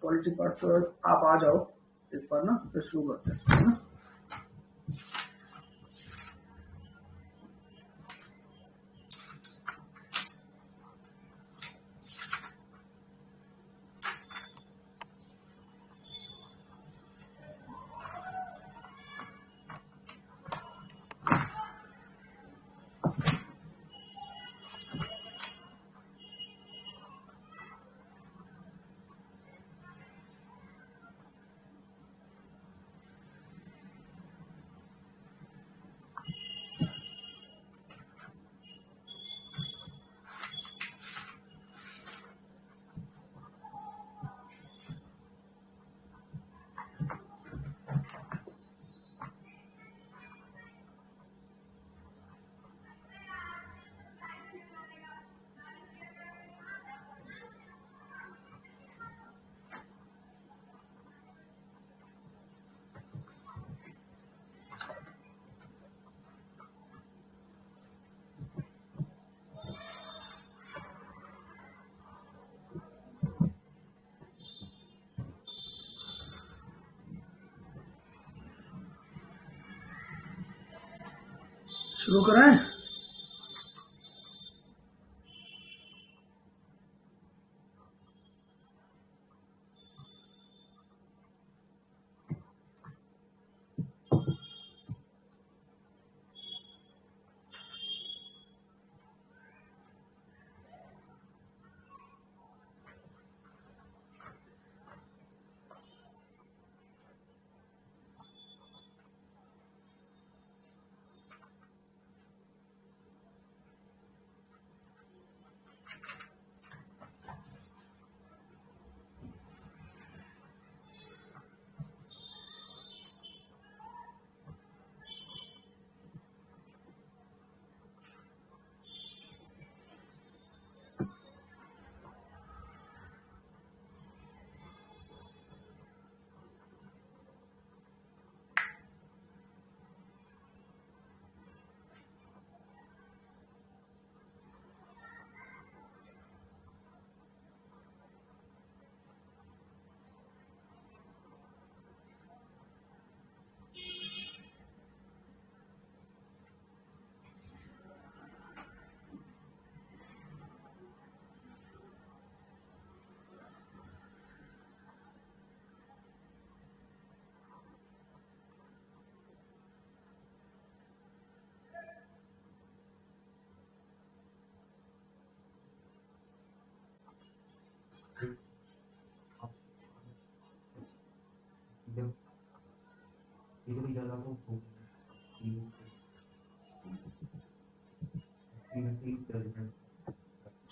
Polity part छोड़ो, आप आ जाओ एक बार ना, फिर शुरू करते हैं है ना। शुरू करें।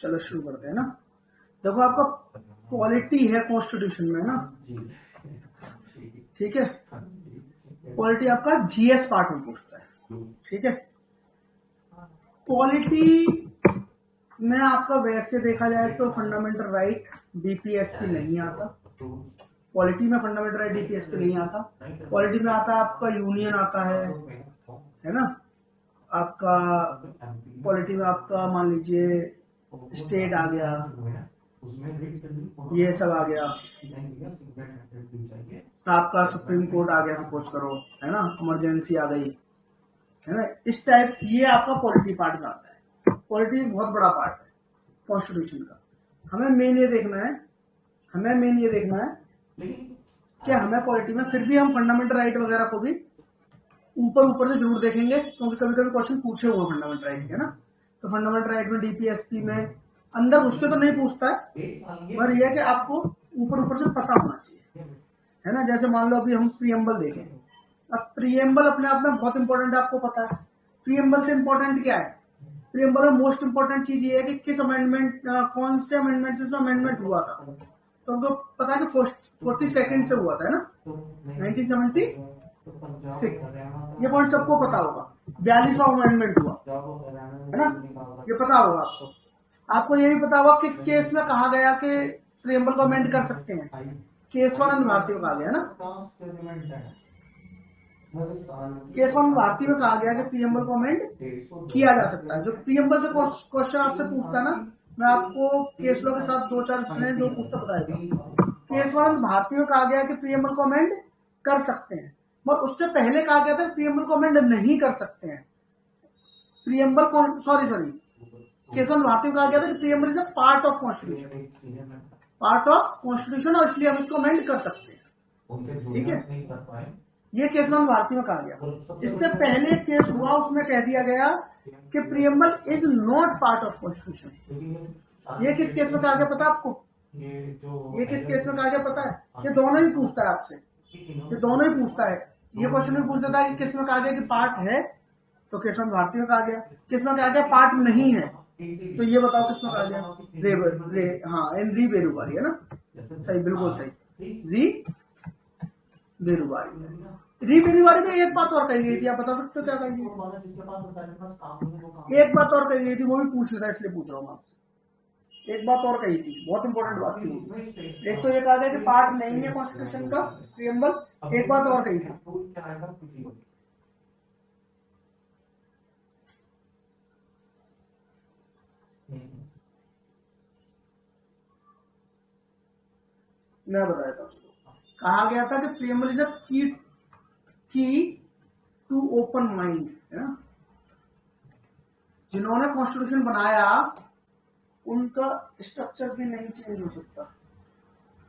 चलो शुरू करते हैं ना। देखो आपका पॉलिटी है कॉन्स्टिट्यूशन में ना, ठीक है। पॉलिटी आपका जीएस पार्ट में पूछता है, ठीक है। पॉलिटी में आपका वैसे देखा जाए तो फंडामेंटल राइट डीपीएसपी नहीं आता। पॉलिटी में फंडामेंटल राइट डीपीएसपी नहीं आता। पॉलिटी में आता है आपका यूनियन आता है ना। आपका पॉलिटी में आपका मान लीजिए स्टेट आ गया, ये सब आ गया। आपका सुप्रीम कोर्ट आ गया सपोज करो, है ना, इमरजेंसी आ गई, है ना, इस टाइप। ये आपका पॉलिटी पार्ट में आता है। पॉलिटी बहुत बड़ा पार्ट है कॉन्स्टिट्यूशन का। हमें मेन ये देखना है कि हमें पॉलिटी में फिर भी हम फंडामेंटल राइट वगैरह को भी ऊपर से जरूर देखेंगे, क्योंकि कभी कभी क्वेश्चन पूछे हुए फंडामेंटल राइट के ना। तो फंडामेंटल राइट में डीपीएसपी में अंदर उसके तो नहीं पूछता है, पर यह है कि आपको ऊपर से पता होना चाहिए, है ना। जैसे मान लो अभी हम प्रीएम्बल देखें। अब प्रीएम्बल अपने आप में बहुत इंपॉर्टेंट है, आपको पता है। प्रीएम्बल से इंपॉर्टेंट क्या है? प्रीएम्बल में मोस्ट इंपॉर्टेंट चीज ये है कि किस अमेंडमेंट, कौन से अमेंडमेंट से इसमें अमेंडमेंट हुआ था। तो हमको पता है कि 42 से हुआ था, है ना, 1976। ये पॉइंट सबको पता होगा। 42वां अमेंडमेंट हुआ, है ना, ये पता होगा आपको। आपको ये भी पता होगा किस केस में कहा गया कि प्रीएम्बल को अमेंड कर सकते हैं। केशवानंद भारती में कहा गया ना, केशवानंद भारती में कहा गया कि प्रीएम्बल को अमेंड किया जा सकता है। जो प्रीएम्बल से क्वेश्चन आपसे पूछता है ना, मैं आपको केस लॉ के साथ 2-4 जो पूछता बताएगा। केस 1 भारतीयों कहा गया कि प्रीएम्बल को अमेंड कर सकते हैं, मगर उससे पहले कहा गया था प्रीएम्बल को अमेंड नहीं कर सकते हैं। प्रीएम्बल को सॉरी केस 1 भारतीयों कहा गया था कि preamble is a part of constitution, part of constitution, और इसलिए हम इसको अमेंड कर सकते हैं। ठीक है, ये केस 1 भारतीय में कहा गया। इससे पहले केस हुआ उसमें कह दिया गया कि preamble is not part of constitution. ये किस केस में कहा गया पता है आपको? ये किस केस में कहा गया पता है? ये दोनों ही पूछता है आपसे, ये दोनों ही पूछता है। ये क्वेश्चन भी पूछ देता है कि किस में कहा गया कि पार्ट है, तो केस 1 भारतीय में कहा गया। किस में कहा गया पार्ट नहीं है, तो ये बताओ किस में कहा गया? हाँ, इन री बेरुबारी है ना, सही, बिल्कुल सही, री बेरुबारी। री बेरुबारी में एक बात और कही गई थी, आप बता सकते हो क्या कही गई? एक बात और कही गई थी, वो भी पूछ लेता है इसलिए पूछ रहा हूँ आपसे। एक बात और कही थी, बहुत इंपॉर्टेंट बात थी। एक तो ये कहा गया कि पार्ट नहीं है कॉन्स्टिट्यूशन का प्रीएम्बल, एक बात और कही थी। मैं बताता हूँ। कहा गया था कि प्रीएम्बल इज अ की टू ओपन माइंड, है ना। जिन्होंने कॉन्स्टिट्यूशन बनाया उनका स्ट्रक्चर भी नहीं चेंज हो सकता,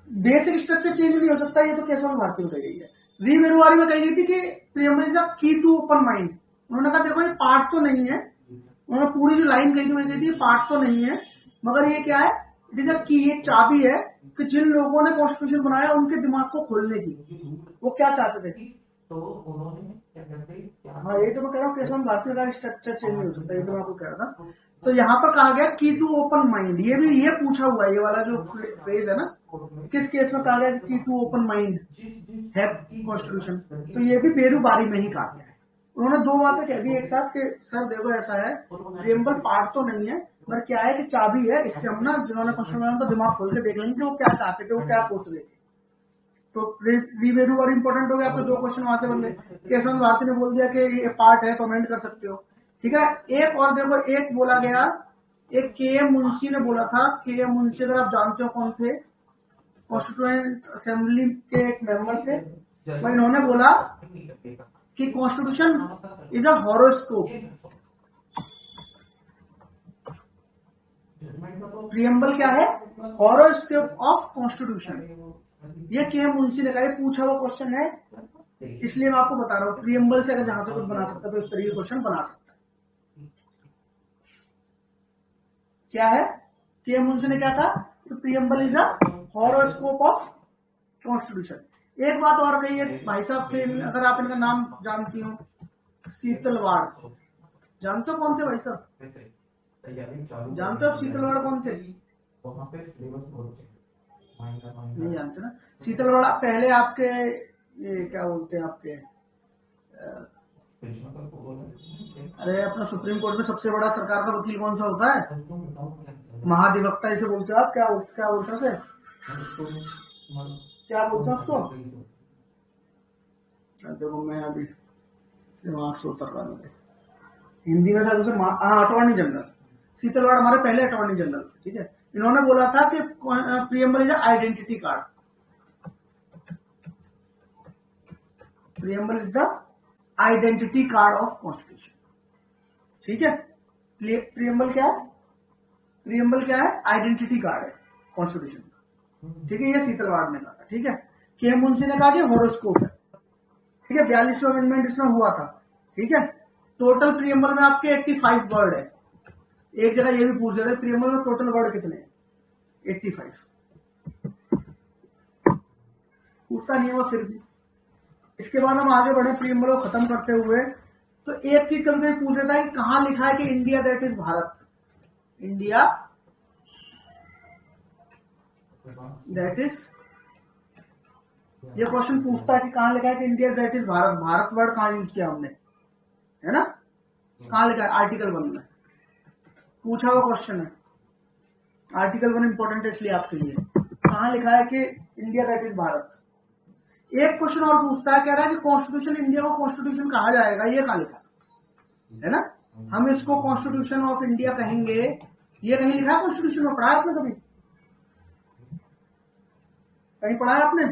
बेसिक स्ट्रक्चर चेंज नहीं हो सकता। ये तो केशव भारती में कही गई है। री बेरुवारी में कही गई थी कि प्रीएम्बल इज अ की टू ओपन माइंड। उन्होंने कहा देखो ये पार्ट तो नहीं है, उन्होंने पूरी जो लाइन कही थी वही कही थी पार्ट तो नहीं है, मगर ये क्या है, इट इज अ की, एक चाबी है कि जिन लोगों ने कॉन्स्टिट्यूशन बनाया उनके दिमाग को खोलने की। वो क्या चाहते थे, तो उन्होंने क्या कहते हैं, हाँ ये तो मैं कह रहा हूँ केशव भारती का स्ट्रक्चर चेंज नहीं हो सकता, ये तो मैं आपको कह रहा था। तो यहाँ पर कहा गया की टू ओपन माइंड, ये भी ये पूछा हुआ है, ये वाला जो फ्रेज है ना, किस केस में कहा गया की टू ओपन माइंड है कॉन्स्टिट्यूशन, तो ये भी बेरुबारी में ही कहा गया है। उन्होंने दो बातें कह दी एक साथ कि सर देखो ऐसा है, प्रीएम्बल पार्ट तो नहीं है, पर क्या है कि चाबी है, इससे हम ना जिन्होंने क्वेश्चन बनाया दिमाग खोल के देख लेंगे कि वो क्या चाहते थे, वो क्या सोच रहे थे। तो रीवेरू और इंपॉर्टेंट हो गया, आपके दो क्वेश्चन वहां से बन गए। केशव भारती ने बोल दिया कि ये पार्ट है तो अमेंड कर सकते हो, ठीक है। एक और देखो, एक बोला गया, एक के एम मुंशी ने बोला था। के एम मुंशी अगर आप जानते हो कौन थे, कॉन्स्टिट्यूएंट असेंबली के एक मेंबर थे, वह इन्होंने बोला कि constitution is a horoscope. Preamble क्या है? Horoscope of constitution. ये के एम मुंशी ने कहा, पूछा हुआ क्वेश्चन है, इसलिए मैं आपको बता रहा हूँ प्रीएम्बल से अगर जहां से कुछ बना सकता तो इस तरीके का क्वेश्चन बना सकता है। क्या है? के एम मुंशी ने क्या कहा, तो preamble is a horoscope of constitution. एक बात और कही है भाई साहब से, अगर आप इनका नाम जानती हो, शीतलवाड़, जानते हो कौन थे भाई साहब? जानते हो शीतलवाड़ कौन थे? नहीं जानते ना। शीतलवाड़ा पहले आपके ये क्या बोलते हैं आपके, अरे अपना सुप्रीम कोर्ट में सबसे बड़ा सरकार का वकील कौन सा होता है? महाधिवक्ता इसे बोलते हो आप, क्या बोलते हैं, क्या बोलते हैं उसको? देखो मैं अभी दिमाग से उतर रहा हूँ, हिंदी में शायद उसे अटॉर्नी जनरल। शीतलवाड़ हमारे पहले अटॉर्नी जनरल, ठीक है। इन्होंने बोला था कि preamble is identity card, preamble is the identity card of constitution, ठीक है। प्रीएम्बल क्या है? प्रीएम्बल क्या है? आइडेंटिटी कार्ड है कॉन्स्टिट्यूशन का, ठीक है। ये शीतलवाड़ ने कहा, ठीक है। के एम मुंशी ने कहा कि हॉरोस्कोप है, ठीक है। 42वां अमेंडमेंट इसमें हुआ था, ठीक है। टोटल प्रीएम्बल में आपके 85 वर्ड है। एक जगह ये भी पूछ रहे थे प्रीएम्बल में टोटल वर्ड कितने हैं, 85। पूछता नहीं हुआ फिर भी। इसके बाद हम आगे बढ़े प्रीएम्बल को खत्म करते हुए, तो एक चीज कभी कभी पूछ लेता है कि कहां लिखा है कि India that is Bharat, India that is, ये क्वेश्चन पूछता है कि कहां लिखा है कि India that is Bharat, Bharat word कहां यूज किया हमने, है ना। कहां लिखा है? आर्टिकल 1 में पूछा हुआ क्वेश्चन है। आर्टिकल 1 इंपॉर्टेंट है इसलिए आपके लिए, कहां लिखा है कि इंडिया दैट इज भारत। एक क्वेश्चन और पूछता है, कह रहा है कि कॉन्स्टिट्यूशन, इंडिया को कॉन्स्टिट्यूशन कहा जाएगा, ये कहां लिखा है ना। हम इसको कॉन्स्टिट्यूशन ऑफ इंडिया कहेंगे, ये कहीं लिखा है कॉन्स्टिट्यूशन में? पढ़ा है आपने कभी? कहीं पढ़ा है आपने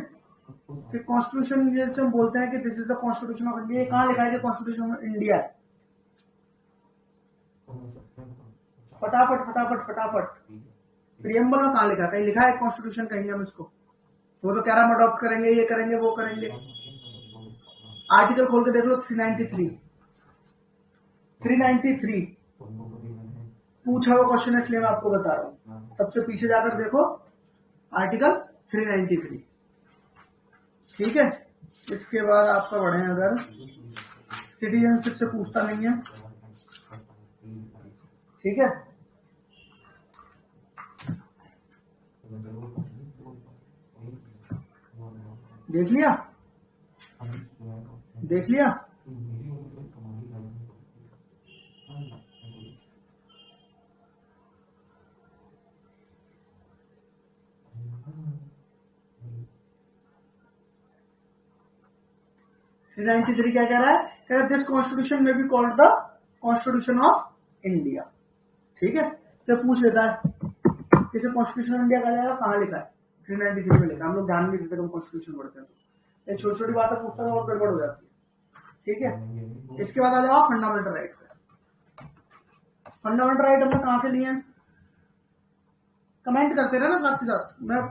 कि कॉन्स्टिट्यूशन जैसे हम बोलते हैं कि this is the constitution of India, कहाँ लिखा है कि कॉन्स्टिट्यूशन ऑफ इंडिया है? फटाफट फटाफट फटाफट, प्रियम्बल में कहाँ लिखा है? कहीं लिखा है कॉन्स्टिट्यूशन कहेंगे हम इसको? वो तो कह रहा हम अडॉप्ट करेंगे, ये करेंगे, वो करेंगे। आर्टिकल खोल के देख लो 393 पूछा हुआ क्वेश्चन है, इसलिए मैं आपको बता रहा हूँ। सबसे पीछे जाकर देखो आर्टिकल 393, ठीक है। इसके बाद आपका बढ़े, अगर सिटीजनशिप से पूछता नहीं है, ठीक है। देख लिया, देख लिया। थ्री 93 क्या कह रहा है? कह रहा है दिस कॉन्स्टिट्यूशन में be called the constitution of India, ठीक है। तो पूछ लेता है किसे कॉन्स्टिट्यूशन ऑफ इंडिया कहा जाएगा, कहाँ लिखा है? 393 में लिखा। हम लोग ध्यान नहीं देते हम कॉन्स्टिट्यूशन पढ़ते हैं, ये छोटी छोटी बातें पूछता है और गड़बड़ हो जाती है, ठीक है। इसके बाद आ जाओ फंडामेंटल राइट पे। फंडामेंटल राइट हमने कहां से लिए हैं? कमेंट करते रहना साथ के साथ, मैं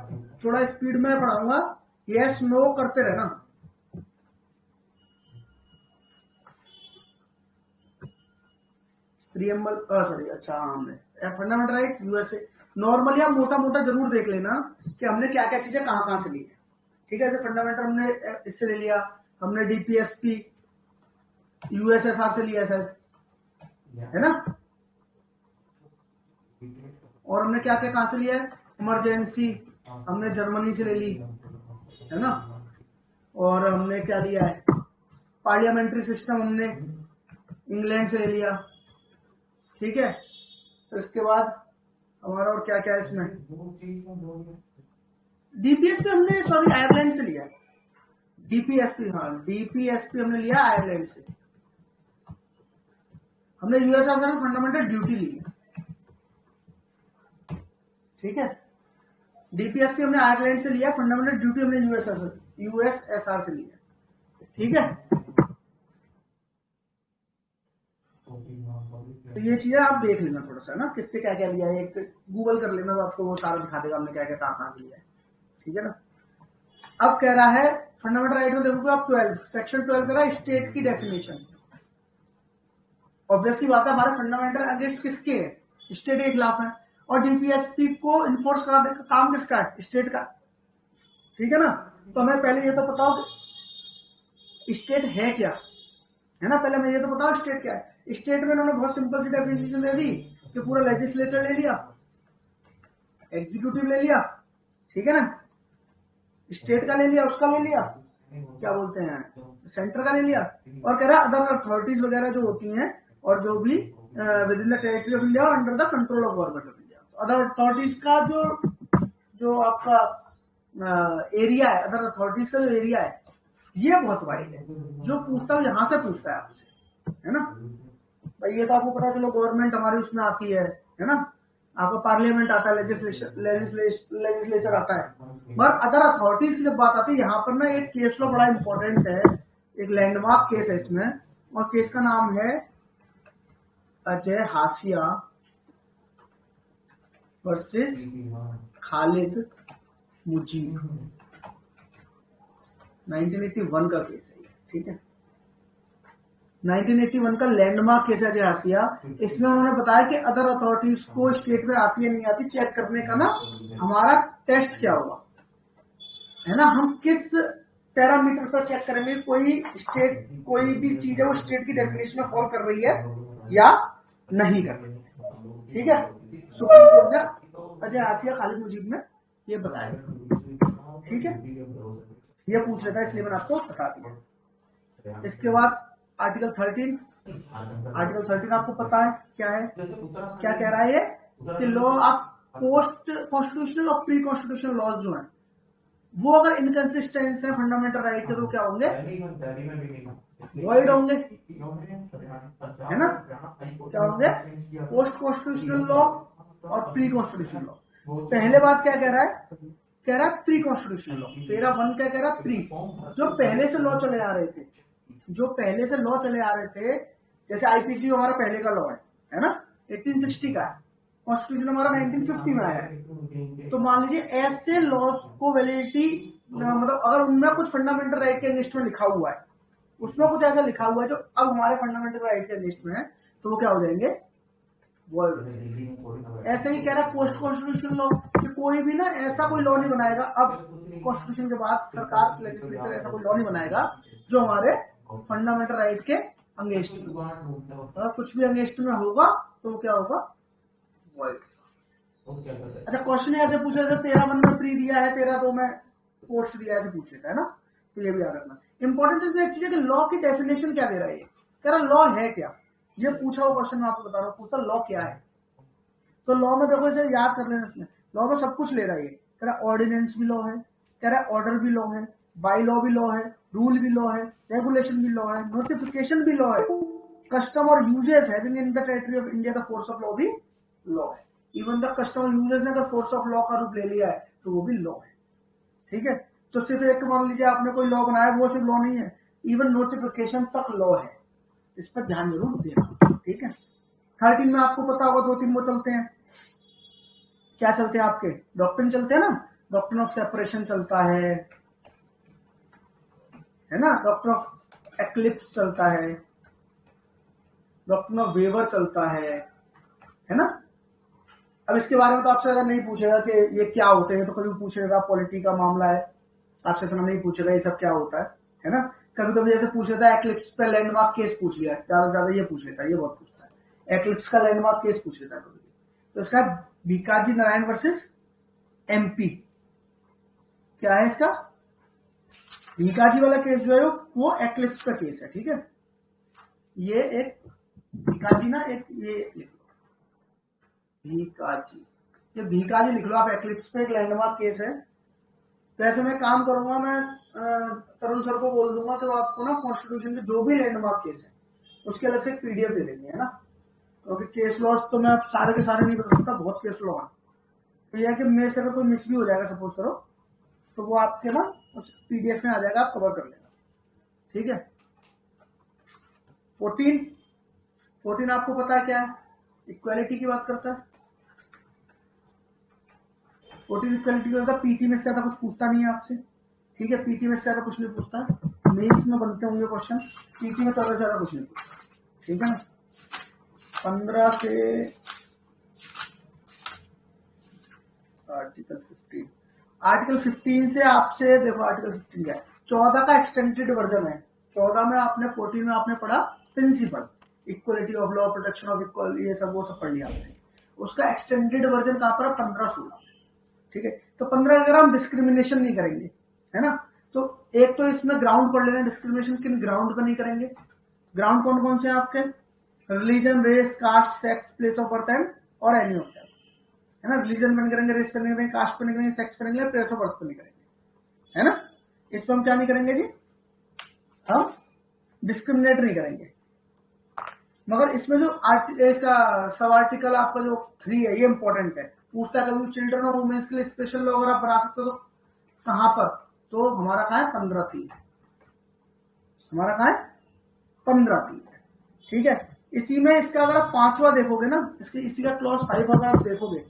थोड़ा स्पीड में पढ़ाऊंगा, यस नो करते रहना। प्रियम्बल सॉरी, अच्छा हमने फंडामेंटल राइट यूएसए। नॉर्मली आप मोटा मोटा जरूर देख लेना कि हमने क्या क्या चीजें कहां कहां से ली है, ठीक है। जैसे फंडामेंटल हमने इससे ले लिया, हमने डीपीएसपी यूएसएसआर से लिया शायद, है ना। और हमने क्या क्या कहां से लिया है? इमरजेंसी हमने जर्मनी से ले ली, है ना। और हमने क्या लिया है? पार्लियामेंट्री सिस्टम हमने इंग्लैंड से ले लिया, ठीक है। तो इसके बाद हमारा और क्या क्या है इसमें? डीपीएसपी हमने सॉरी आयरलैंड से लिया, डीपीएसपी, हाँ डीपीएसपी हमने लिया आयरलैंड से। हमने यूएसएसआर में फंडामेंटल ड्यूटी ली है, ठीक है। डीपीएसपी हमने आयरलैंड से लिया, फंडामेंटल ड्यूटी हमने यूएसएसआर से लिया, ठीक है। तो ये चीजें आप देख लेना थोड़ा सा ना, किससे क्या क्या लिया है, एक गूगल कर लेना तो आपको वो सारा दिखा देगा हमने क्या क्या कहां से लिया है, ठीक है ना। अब कह रहा है फंडामेंटल राइट में देखोगे आप 12 सेक्शन 12 कह रहा है स्टेट की डेफिनेशन। ऑब्वियसली बात है, हमारे फंडामेंटल अगेंस्ट किसके है? स्टेट के खिलाफ है। और डीपीएसपी को इन्फोर्स कराने का काम किसका है? स्टेट का, ठीक है ना। तो हमें पहले ये तो बताओ स्टेट है क्या, है ना। पहले हमें ये तो बताओ स्टेट क्या है। स्टेट में उन्होंने बहुत सिंपल सी डेफिनेशन दे दी कि पूरा लेजिस्लेचर ले लिया, एग्जीक्यूटिव ले लिया, ठीक है ना, स्टेट का ले लिया, उसका ले लिया, क्या बोलते हैं सेंटर का ले लिया, और कह रहा है अदर अथॉरिटीज वगैरह जो होती हैं और जो भी with in the territory of India under the control of government of India. Other authorities का जो आपका एरिया है, अदर अथॉरिटीज का जो एरिया है ये बहुत वाइड है। जो पूछता है यहां से पूछता है आपसे, है ना भाई। ये तो आपको पता चलो गवर्नमेंट हमारी उसमें आती है ना, आपका पार्लियामेंट आता है, लेजिस्लेचर आता है। पर अदर अथॉरिटीज की जब बात आती है यहाँ पर ना, एक केस लॉ बड़ा इंपॉर्टेंट है, एक लैंडमार्क केस है इसमें, और केस का नाम है अजय हाशिया वर्सेस खालिद मुजीब, 1981 का केस है, ठीक है। 1981 का लैंडमार्क केस है हाशिया। इसमें उन्होंने बताया कि अदर अथॉरिटीज को स्टेट में आती है नहीं आती चेक करने का ना हमारा टेस्ट क्या होगा, है ना। हम किस पैरामीटर पर चेक करेंगे कोई स्टेट, कोई भी चीज है वो स्टेट की डेफिनेशन में फॉल कर रही है या नहीं कर रही है, ठीक है। सुप्रीम कोर्ट ने अजय हाशिया खालिद मुजीब में ये बताया, ठीक है। ये पूछ लेता है इसलिए मैंने आपको बता दिया। इसके बाद आर्टिकल 13 आपको पता है क्या है, क्या कह रहा है ये कि लॉ आप पोस्ट कॉन्स्टिट्यूशनल और प्री कॉन्स्टिट्यूशनल लॉज जो है वो अगर इनकंसिस्टेंस है फंडामेंटल राइट के तो क्या होंगे? वॉइड होंगे, है ना। क्या होंगे? पोस्ट कॉन्स्टिट्यूशनल लॉ और प्री कॉन्स्टिट्यूशनल लॉ। पहले बात क्या कह रहा है कह रहा है प्री कॉन्स्टिट्यूशनल लॉ। 13(1) क्या कह रहा है? प्री, जो पहले से लॉ चले आ रहे थे, जो पहले से लॉ चले आ रहे थे, जैसे आईपीसी हमारा पहले का लॉ है ना, 1860 का है, कॉन्स्टिट्यूशन हमारा 1950 में आया है। तो मान लीजिए ऐसे लॉज को वैलिडिटी, मतलब अगर उनमें कुछ फंडामेंटल राइट के अगेंस्ट में लिखा हुआ है, उसमें कुछ ऐसा लिखा हुआ है जो अब हमारे फंडामेंटल राइट के अगेंस्ट में है, तो वो क्या हो जाएंगे? वर्ड। ऐसे ही कह रहा है पोस्ट कॉन्स्टिट्यूशन लॉ, कि कोई भी ना ऐसा कोई लॉ नहीं बनाएगा अब कॉन्स्टिट्यूशन के बाद, सरकार लेजिस्लेचर ऐसा कोई लॉ नहीं बनाएगा जो हमारे फंडामेंटल राइट के अगेंस्ट में। अगर कुछ भी अगेंस्ट में होगा तो वो क्या होगा? वर्ड। अच्छा, क्वेश्चन ऐसे पूछ रहे थे 13(1) में प्री दिया है, 13(2) में पोस्ट दिया है, ऐसे पूछ लेता है ना, तो ये भी याद रखना। इंपॉर्टेंट इसमें एक चीज है कि लॉ की डेफिनेशन क्या दे रहा है, ये कह रहा लॉ है क्या, ये पूछा हुआ क्वेश्चन मैं आपको बता रहा हूँ, पूछता लॉ क्या है। तो लॉ में देखो, इसे याद कर लेना, इसमें लॉ में सब कुछ ले रहा है, ये कह रहा ऑर्डिनेंस भी लॉ है, कह रहा ऑर्डर भी लॉ है, बाई लॉ भी लॉ है, रूल भी लॉ है, रेगुलेशन भी लॉ है, नोटिफिकेशन भी लॉ है, कस्टम और uses having in the territory of India the force of law भी लॉ है। इवन द कस्टम और यूजेस ने अगर फोर्स ऑफ लॉ का रूप ले लिया है तो वो भी लॉ है। ठीक है, तो सिर्फ एक मान लीजिए आपने कोई लॉ बनाया, वो सिर्फ लॉ नहीं है, इवन नोटिफिकेशन तक लॉ है, इस पर ध्यान जरूर देना। ठीक है, 13 में आपको पता होगा 2-3 वो चलते हैं, क्या चलते हैं आपके? डॉक्ट्रिन चलते हैं ना, डॉक्ट्रिन ऑफ सेपरेशन चलता है ना, डॉक्ट्रिन ऑफ एक्लिप्स चलता है, डॉक्ट्रिन ऑफ वेवर चलता है ना। अब इसके बारे में तो आपसे अगर नहीं पूछेगा कि ये क्या होते हैं, तो कभी पूछेगा पॉलिटी का मामला है, आपसे इतना नहीं पूछेगा ये सब क्या होता है ना। कभी कभी जैसे पूछ लेता है एक्लिप्स पे लैंडमार्क केस पूछ लिया, ज्यादा से ज्यादा ये पूछ लेता है, ये बहुत पूछता है, एक्लिप्स का लैंडमार्क केस पूछ लेता है कभी। तो इसका भीकाजी नारायण वर्सेस एमपी, क्या है इसका? भीकाजी वाला केस जो है वो एक्लिप्स का केस है। ठीक है, ये एक भीकाजी ना, एक ये भीकाजी, ये भीकाजी लिख लो आप, एक्लिप्स पे एक लैंडमार्क केस है। तो ऐसे मैं काम करूंगा, मैं तरुण सर को बोल दूंगा कि वो आपको ना कॉन्स्टिट्यूशन के जो भी लैंडमार्क केस है उसके अलग से एक पीडीएफ दे देंगे, है ना। क्योंकि केस लॉस तो मैं सारे के सारे नहीं बता सकता, बहुत केस लॉ है। तो यह कि मेरे से अगर कोई मिस भी हो जाएगा सपोज करो, तो वो आपके ना उस पीडीएफ में आ जाएगा, आप कवर कर लेना। ठीक है, 14 आपको पता है क्या है? इक्वालिटी की बात करता है। 14 इक्वालिटी करता है, पीटी में से ज्यादा कुछ पूछता नहीं है आपसे। ठीक है, पीटी में से ज्यादा कुछ नहीं पूछता, मेंस में बनते होंगे क्वेश्चन, पीटी में तो ज्यादा कुछ नहीं पूछता। ठीक है ना, 15 से आर्टिकल 15 से आपसे देखो, आर्टिकल 15 क्या है? 14 का एक्सटेंडेड वर्जन है। 14 में आपने 14 में आपने पढ़ा principle, equality of law, protection of equal, ये सब वो सब पढ़ लिया आपने। उसका एक्सटेंडेड वर्जन कहां पर? 15-16। ठीक है, तो 15 अगर हम डिस्क्रिमिनेशन नहीं करेंगे, है ना, तो एक तो इसमें ग्राउंड पढ़ लेना, डिस्क्रिमिनेशन किन ग्राउंड पर नहीं करेंगे। ग्राउंड कौन कौन से हैं आपके? Religion, race, caste, sex, place of birth and और एनी ऑफ दैट, है ना। रिलीजन पर नहीं करेंगे, रेस पर नहीं करेंगे, कास्ट पर नहीं करेंगे, सेक्स पर नहीं करेंगे, प्लेस ऑफ बर्थ पर नहीं करेंगे, है ना। इस पर हम क्या नहीं करेंगे जी? हम डिस्क्रिमिनेट नहीं करेंगे। मगर इसमें जो इसका सब आर्टिकल आपका जो 3 है, ये इंपॉर्टेंट है, पूछता है कभी चिल्ड्रन और वुमेन्स के लिए स्पेशल लॉ अगर आप बना सकते हो तो कहां पर? तो हमारा कहा है 15(3), हमारा कहा है 15(3 है। ठीक है, इसी में इसका अगर आप 5वां देखोगे ना, इसके इसी का क्लॉज 5 अगर आप देखोगे,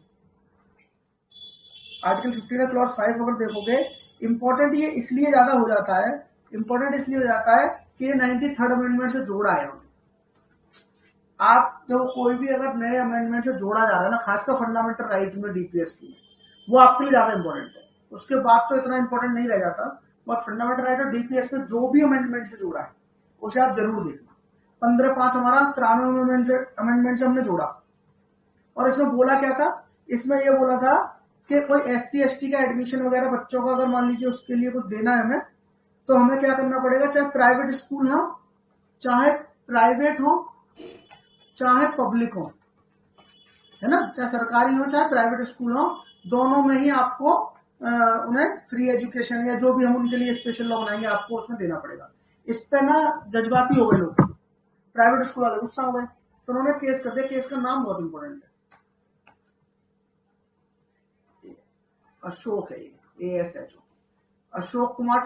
आर्टिकल 15 का क्लॉज 5 अगर देखोगे, इंपॉर्टेंट ये इसलिए ज्यादा हो जाता है, इंपॉर्टेंट इसलिए हो जाता है कि ये 93rd अमेंडमेंट से जोड़ा है। आप जब कोई भी अगर नए अमेंडमेंट से जोड़ा जा रहा है ना, खासकर फंडामेंटल राइट में डीपीएस की, वो आपके लिए ज्यादा इंपॉर्टेंट है। उसके बाद तो इतना इंपॉर्टेंट नहीं रह जाता, और फंडामेंटल राइट और डीपीएस में जो भी अमेंडमेंट से जोड़ा है उसे आप जरूर देखना। 15(5) हमारा 93 अमेंडमेंट से हमने जोड़ा, और इसमें बोला क्या था? इसमें यह बोला था कि कोई SC/ST का एडमिशन वगैरह बच्चों का अगर मान लीजिए उसके लिए कुछ देना है हमें, तो हमें क्या करना पड़ेगा, चाहे प्राइवेट स्कूल हो, चाहे प्राइवेट हो, चाहे पब्लिक हो, है ना, चाहे सरकारी हो चाहे प्राइवेट स्कूल हो, दोनों में ही आपको उन्हें फ्री एजुकेशन या जो भी हम उनके लिए स्पेशल लॉ बनाएंगे आपको उसमें देना पड़ेगा। इस पे ना जज्बाती हो गए लोग, प्राइवेट स्कूल वाले गुस्सा हो गए, तो उन्होंने केस कर दिया। केस का नाम बहुत इंपॉर्टेंट है, अशोक है ये, ASHO, Ashok Kumar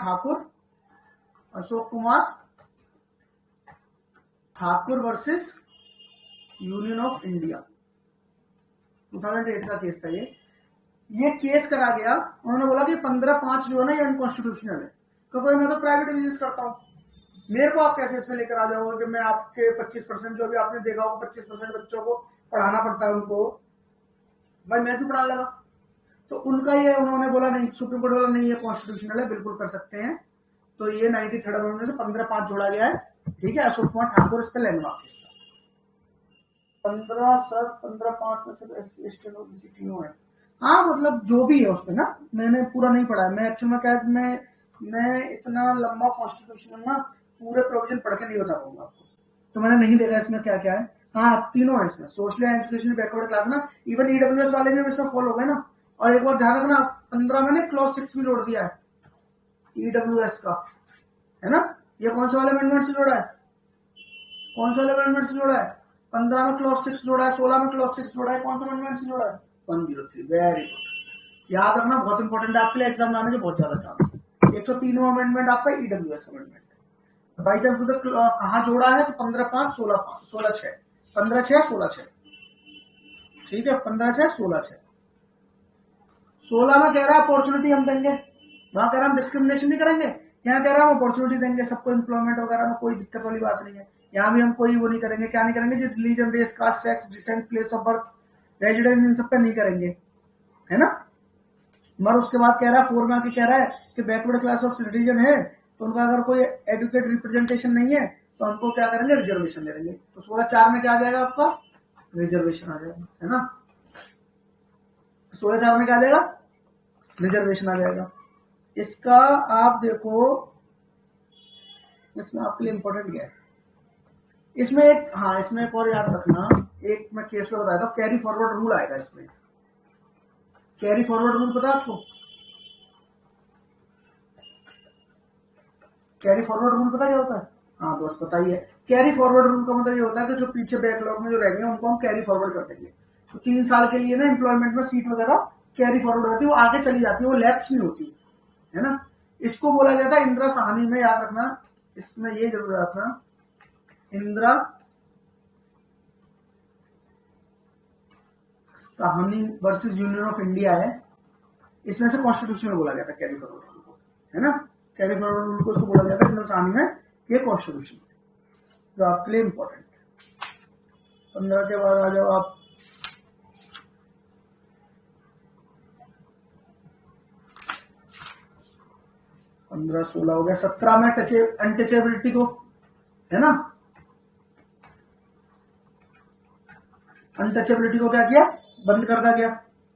Thakur versus union of India, 2008 का केस था ये केस करा गया। उन्होंने बोला कि 15/5 जो है ना ये अनकॉन्स्टिट्यूशनल है, क्योंकि मैं तो प्राइवेट बिजनेस करता हूँ, मेरे को आप कैसे इसमें लेकर आ जाओगे कि मैं आपके 25% जो भी आपने देखा होगा 25% बच्चों को पढ़ाना पड़ता है उनको, भाई मैं क्यों पढ़ा लगा। तो उनका ये उन्होंने बोला नहीं, सुप्रीम कोर्ट बोला नहीं ये कॉन्स्टिट्यूशनल है, बिल्कुल कर सकते हैं। तो ये 93rd अमेंडमेंट से 15/5 जोड़ा गया है, ठीक है। अशोक कुमार ठाकुर इस पर लैंडमार्क केस था। 15/5 में से स्टेट ऑफ है, हाँ मतलब जो भी है उसमें ना, मैंने पूरा नहीं पढ़ा है, मैं एक्चुअली में क्या मैं इतना लंबा कॉन्स्टिट्यूशन ना पूरे प्रोविजन पढ़ के नहीं बता पाऊंगा आपको, तो मैंने नहीं देखा इसमें क्या क्या है। हाँ तीनों है इसमें, सोशल एजुकेशन बैकवर्ड क्लास ना, इवन ईडब्ल्यूएस वाले भी इसमें फॉलो हो गए ना। और एक बार ध्यान रखना 15 में ना क्लॉज 6 भी जोड़ दिया है ईडब्ल्यूएस का, है ना। ये कौन से वाले अमेंडमेंट से जोड़ा है, कौन से वाले अमेंडमेंट से जोड़ा है, 15 में क्लॉज 6 जोड़ा है, 16 में क्लॉज 6 जोड़ा है, कौन सा अमेंडमेंट से जोड़ा है, 103। वेरी गुड, याद रखना बहुत इंपॉर्टेंट है आपके लिए, एग्जाम में आने के बहुत ज्यादा चांस। 103वां अमेंडमेंट आपका ईडब्ल्यूएस अमेंडमेंट है। बाई चांस कहाँ जोड़ा है तो 15/5 16/6 15/6 16/6, ठीक है, 15/6 16/6। 16 में कह रहा है अपॉर्चुनिटी हम देंगे, वहां कह रहा है हम डिस्क्रिमिनेशन नहीं करेंगे, यहाँ कह रहा है हम अपॉर्चुनिटी देंगे सबको, एम्प्लॉयमेंट वगैरह में कोई दिक्कत वाली बात नहीं है। यहाँ भी हम कोई वो नहीं करेंगे, क्या नहीं करेंगे, religion race caste sex descent place of birth residence इन सब पे नहीं करेंगे, है ना। मगर उसके बाद कह रहा है 4 में आके कह रहा है कि बैकवर्ड क्लास ऑफ सिटीजन है तो उनका अगर कोई एडुकेट रिप्रेजेंटेशन नहीं है तो हमको क्या करेंगे, रिजर्वेशन दे देंगे। तो 16/4 में क्या आ जाएगा आपका, रिजर्वेशन आ जाएगा, है ना। 16/4 में क्या आ जाएगा, रिजर्वेशन आ जाएगा। इसका आप देखो, इसमें आपके लिए इंपॉर्टेंट क्या है, इसमें एक, हाँ इसमें एक और याद रखना, एक मैं केस में बताया था, कैरी फॉरवर्ड रूल आएगा इसमें। कैरी फॉरवर्ड रूल पता आपको, कैरी फॉरवर्ड रूल पता क्या होता है, हाँ दोस्त बताइए। कैरी फॉरवर्ड रूल का मतलब ये होता है कि जो पीछे बैकलॉग में जो रह गए उनको हम कैरी फॉरवर्ड कर देंगे। तो 3 साल के लिए ना एम्प्लॉयमेंट में सीट वगैरह कैरी फॉरवर्ड होती है, वो आगे चली जाती है, वो लैप्स नहीं होती, है ना। इसको बोला गया था इंदिरा साहनी में, याद रखना, इसमें ये जरूर रखना, Indira Sahni versus union of India है, इसमें से कॉन्स्टिट्यूशन में बोला गया था कैरी फॉरवर्ड रूल को, है ना। कैरी फॉरवर्ड रूल को इसको बोला गया था इंदिरा साहनी में, ये कॉन्स्टिट्यूशन जो आपके लिए इंपॉर्टेंट। 15 के बाद आ जाओ आप, पंद्रह 16 हो गया। 17 में अनटचेबिलिटी को, है ना, अनटचेबिलिटी को क्या किया, बंद कर दिया गया,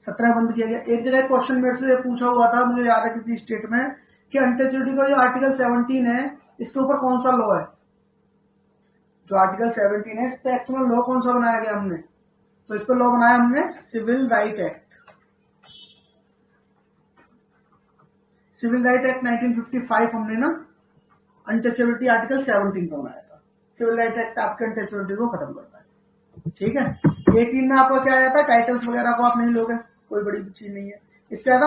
17 बंद किया गया। एक जगह क्वेश्चन मेरे से पूछा हुआ था, मुझे याद है किसी स्टेट में, कि अनटचेबिलिटी का जो आर्टिकल 17 है इसके ऊपर कौन सा लॉ है। जो आर्टिकल 17 है इस पे एक्चुअल लॉ कौन सा बनाया गया हमने, तो इस पर लॉ बनाया हमने civil right act, civil right act 1955 हमने ना अनटचेबिलिटी आर्टिकल 17 का बनाया था। सिविल राइट एक्ट आपके अनटचेबिलिटी को खत्म करता है, ठीक है। 18 में आपका क्या आ जाता है, टाइटल्स वगैरह को आप नहीं लोगे, कोई बड़ी चीज नहीं है। इसके आता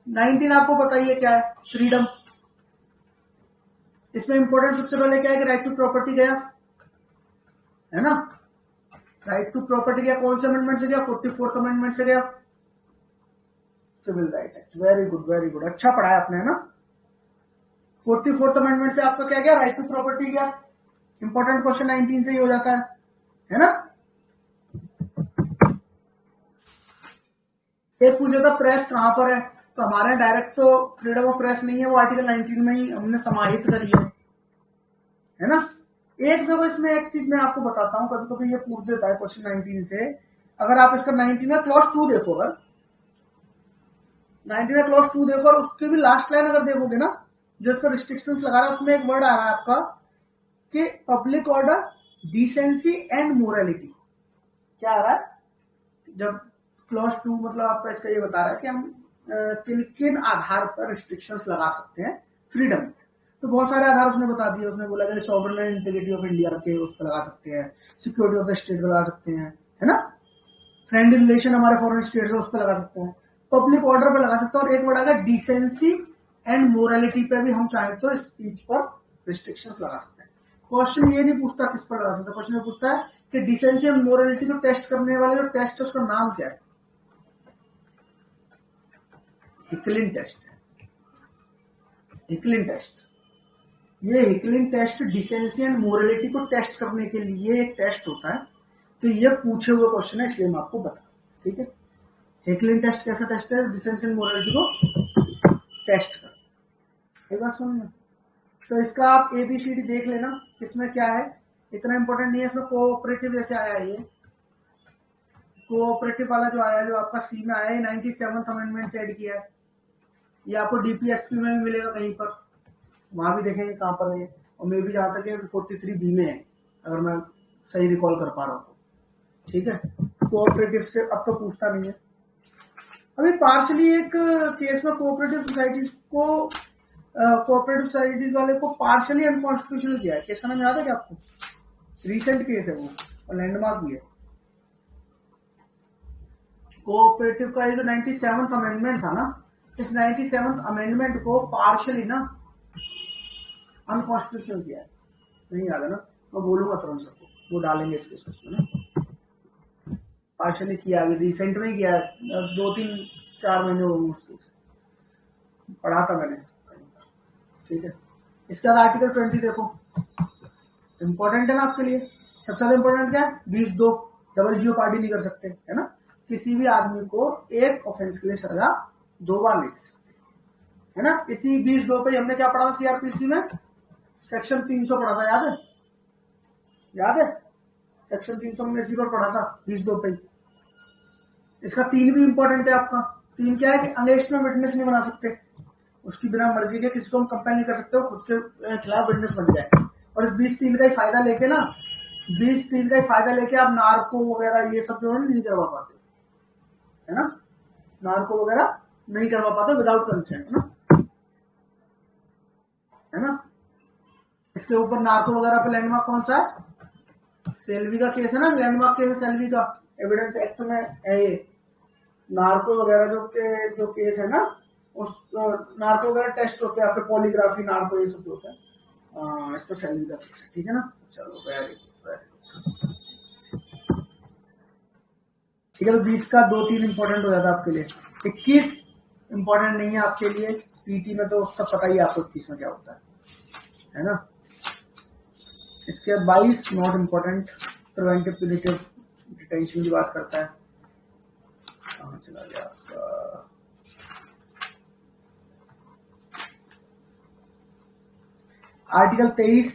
19 आपको बताइए क्या है, फ्रीडम। इसमें इंपॉर्टेंट सबसे पहले क्या है कि राइट टू प्रॉपर्टी गया, है ना, राइट टू प्रॉपर्टी गया, कौन से अमेंडमेंट से गया, 44th अमेंडमेंट से गया, civil right act. Very good, अच्छा पढ़ा है आपने, है ना। 44th अमेंडमेंट से आपका क्या गया, राइट टू प्रॉपर्टी गया। इंपॉर्टेंट क्वेश्चन 19 से ही हो जाता है ना। एक पूछा था प्रेस कहां पर है, तो हमारे डायरेक्ट तो फ्रीडम ऑफ प्रेस नहीं है, वो आर्टिकल 19 में ही हमने समाहित करी है ना। एक देखो इसमें एक चीज मैं आपको बताता हूं, कभी कभी ये पूछ देता है क्वेश्चन 19 से, अगर आप इसका 19 में क्लॉज 2 देखो, अगर 19 में क्लॉज 2 देखो और उसकी भी लास्ट लाइन अगर देखोगे ना, जो इस पर रिस्ट्रिक्शंस लगा रहा है उसमें एक वर्ड आ रहा है आपका कि public order, decency and morality. क्या आ रहा है, जब क्लॉज 2 मतलब आपका इसका ये बता रहा है कि हम किन किन आधार पर रिस्ट्रिक्शंस लगा सकते हैं फ्रीडम। तो बहुत सारे आधार उसने बता दिए, उसने बोला कि sovereign and integrity of India के उस पर लगा सकते हैं, सिक्योरिटी ऑफ द स्टेट लगा सकते हैं, है ना, फ्रेंडली रिलेशन हमारे फॉरेन स्टेट से उस पर लगा सकते हैं। पब्लिक ऑर्डर पे लगा सकते हैं, और एक वर्ड आएगा डिसेंसी एंड मोरालिटी पे भी हम चाहें तो स्पीच पर रिस्ट्रिक्शंस लगा सकते हैं। क्वेश्चन ये नहीं पूछता किस पर लगा सकते, क्वेश्चन ये पूछता है कि डिसेंसी एंड मोरालिटी को टेस्ट करने वाले जो टेस्ट है उसका नाम क्या है। हिकलिन टेस्ट है, हिकलिन टेस्ट। ये Hicklin test decency and morality को टेस्ट करने के लिए एक टेस्ट होता है, तो ये पूछे हुए क्वेश्चन है इसलिए मैं आपको बता, ठीक है। हिकलिन टेस्ट कैसा टेस्ट है, डिसेंसी एंड मोरालिटी को टेस्ट कर, एक बात समझ में। तो इसका आप एबीसीडी देख लेना, इसमें क्या है, इतना इंपॉर्टेंट नहीं है। इसमें कोऑपरेटिव जैसे आया है, ये कोऑपरेटिव वाला जो आया, जो आपका सी में आया है, 97th अमेंडमेंट से ऐड किया है। ये आपको डीपीएसपी में भी मिलेगा कहीं पर, वहां भी देखेंगे कहां पर है, और मे भी जहां तक 43B में है, अगर मैं सही रिकॉल कर पा रहा हूँ, ठीक है। कोऑपरेटिव से अब तो पूछता नहीं है। अभी पार्शली एक केस में कोऑपरेटिव सोसाइटीज को, कोऑपरेटिव सोसाइटीज वाले को पार्शली अनकॉन्स्टिट्यूशनल किया है। केस का नाम याद है क्या आपको? रिसेंट केस है वो, और लैंडमार्क भी है। कोऑपरेटिव का ये जो 97th अमेंडमेंट था ना, इस 97th अमेंडमेंट को पार्शली ना अनकॉन्स्टिट्यूशनल किया है। नहीं याद है ना, मैं बोलूंगा तुरंत सबको, वो डालेंगे इसके उसमें ना। पार्शली किया, अभी रिसेंट में ही किया है, 2-3-4 महीने हो गए, पढ़ा था मैंने, ठीक है। इसके बाद आर्टिकल 20 देखो, इंपॉर्टेंट है ना आपके लिए। सबसे ज्यादा इंपॉर्टेंट क्या है, 20(2), डबल जीओ पार्टी नहीं कर सकते, है ना। किसी भी आदमी को एक ऑफेंस के लिए सजा 2 बार नहीं दे सकते, है ना। इसी 20(2) पे हमने क्या पढ़ा था सीआरपीसी में, सेक्शन 300 पढ़ा था, याद है? याद है, सेक्शन 300 में इसी पर पढ़ा था, 20(2) पे। इसका 3 भी इंपॉर्टेंट है आपका। 3 क्या है कि अंगेंस्ट में विटनेस नहीं बना सकते, उसकी बिना मर्जी के किसी को हम कंपेल नहीं कर सकते, वो खुद के खिलाफ विटनेस बन जाए। और इस 20(3) का ही फायदा लेके ना, 20(3) का ही फायदा लेके आप नार्को वगैरह ये सब जो है नहीं करवा पाते, है ना। नार्को वगैरह नहीं करवा पाते विदाउट कंसेंट, है ना, है ना। इसके ऊपर नार्को वगैरह पे लैंडमार्क कौन सा है, सेल्वी का केस है ना, लैंडमार्क केस है सेल्वी का, एविडेंस एक्ट में है ये। नार्को वगैरह जो केस है ना, उस नार्को वगैरह टेस्ट होते हैं आपके, पॉलीग्राफी, नार्को, ये सब जो होता है, इसको सेल्वी का केस है, ठीक है ना। चलो वेरी गुड, वेरी गुड, ठीक है। तो 20 का 2-3 इंपॉर्टेंट हो जाता है आपके लिए। 21 इंपॉर्टेंट नहीं है आपके लिए, पीटी में तो सब पता ही है आपको 21 में क्या होता है ना। इसके 22 not important, preventive punitive detention की बात करता है। कहां चला गया आपका, आर्टिकल 23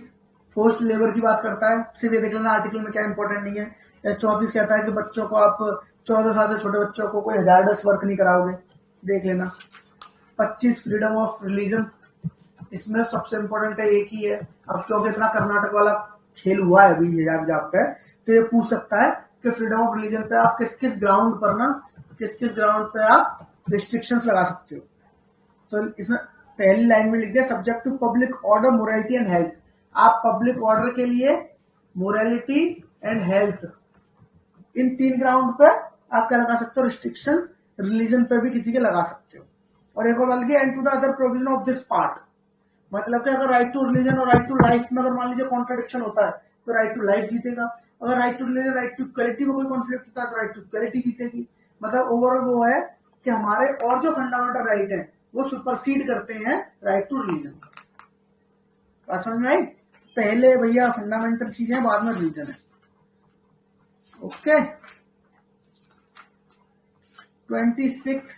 फोर्स्ड लेबर की बात करता है। सिर्फ ये देख लेना आर्टिकल में क्या इंपॉर्टेंट नहीं है। 34 कहता है कि बच्चों को आप 14 साल से छोटे बच्चों को कोई हजारडस वर्क नहीं कराओगे, देख लेना। 25 फ्रीडम ऑफ रिलीजन, इसमें सबसे इंपॉर्टेंट है एक ही है। अब क्योंकि इतना कर्नाटक वाला खेल हुआ है अभी हिजाब जाब पे, तो ये पूछ सकता है कि फ्रीडम ऑफ रिलीजन पे आप किस किस ग्राउंड पर ना, किस किस ग्राउंड पे आप रिस्ट्रिक्शंस लगा सकते हो। तो इसमें पहली लाइन में लिख दिया, subject to public order, morality and health. आप पब्लिक ऑर्डर के लिए, मोरालिटी एंड हेल्थ, इन 3 ग्राउंड पे आप क्या लगा सकते हो, रिस्ट्रिक्शंस। रिलीजन पे भी किसी के लगा सकते हो। और एक और बात लिखिए, and to the other provision of this part, मतलब कि अगर राइट टू रिलीजन और राइट टू लाइफ में अगर मान लीजिए कॉन्ट्रडिक्शन होता है, तो राइट टू लाइफ जीतेगा। अगर right to religion, right to equality में कोई कॉन्फ्लिक्ट होता है, तो राइट टू इक्वलिटी जीतेगी। मतलब ओवरऑल वो है कि हमारे और जो फंडामेंटल राइट है वो सुपरसीड करते हैं राइट टू रिलीजन। बात समझ में आई? पहले भैया फंडामेंटल चीजें, बाद में रिलीजन है, ओके। 26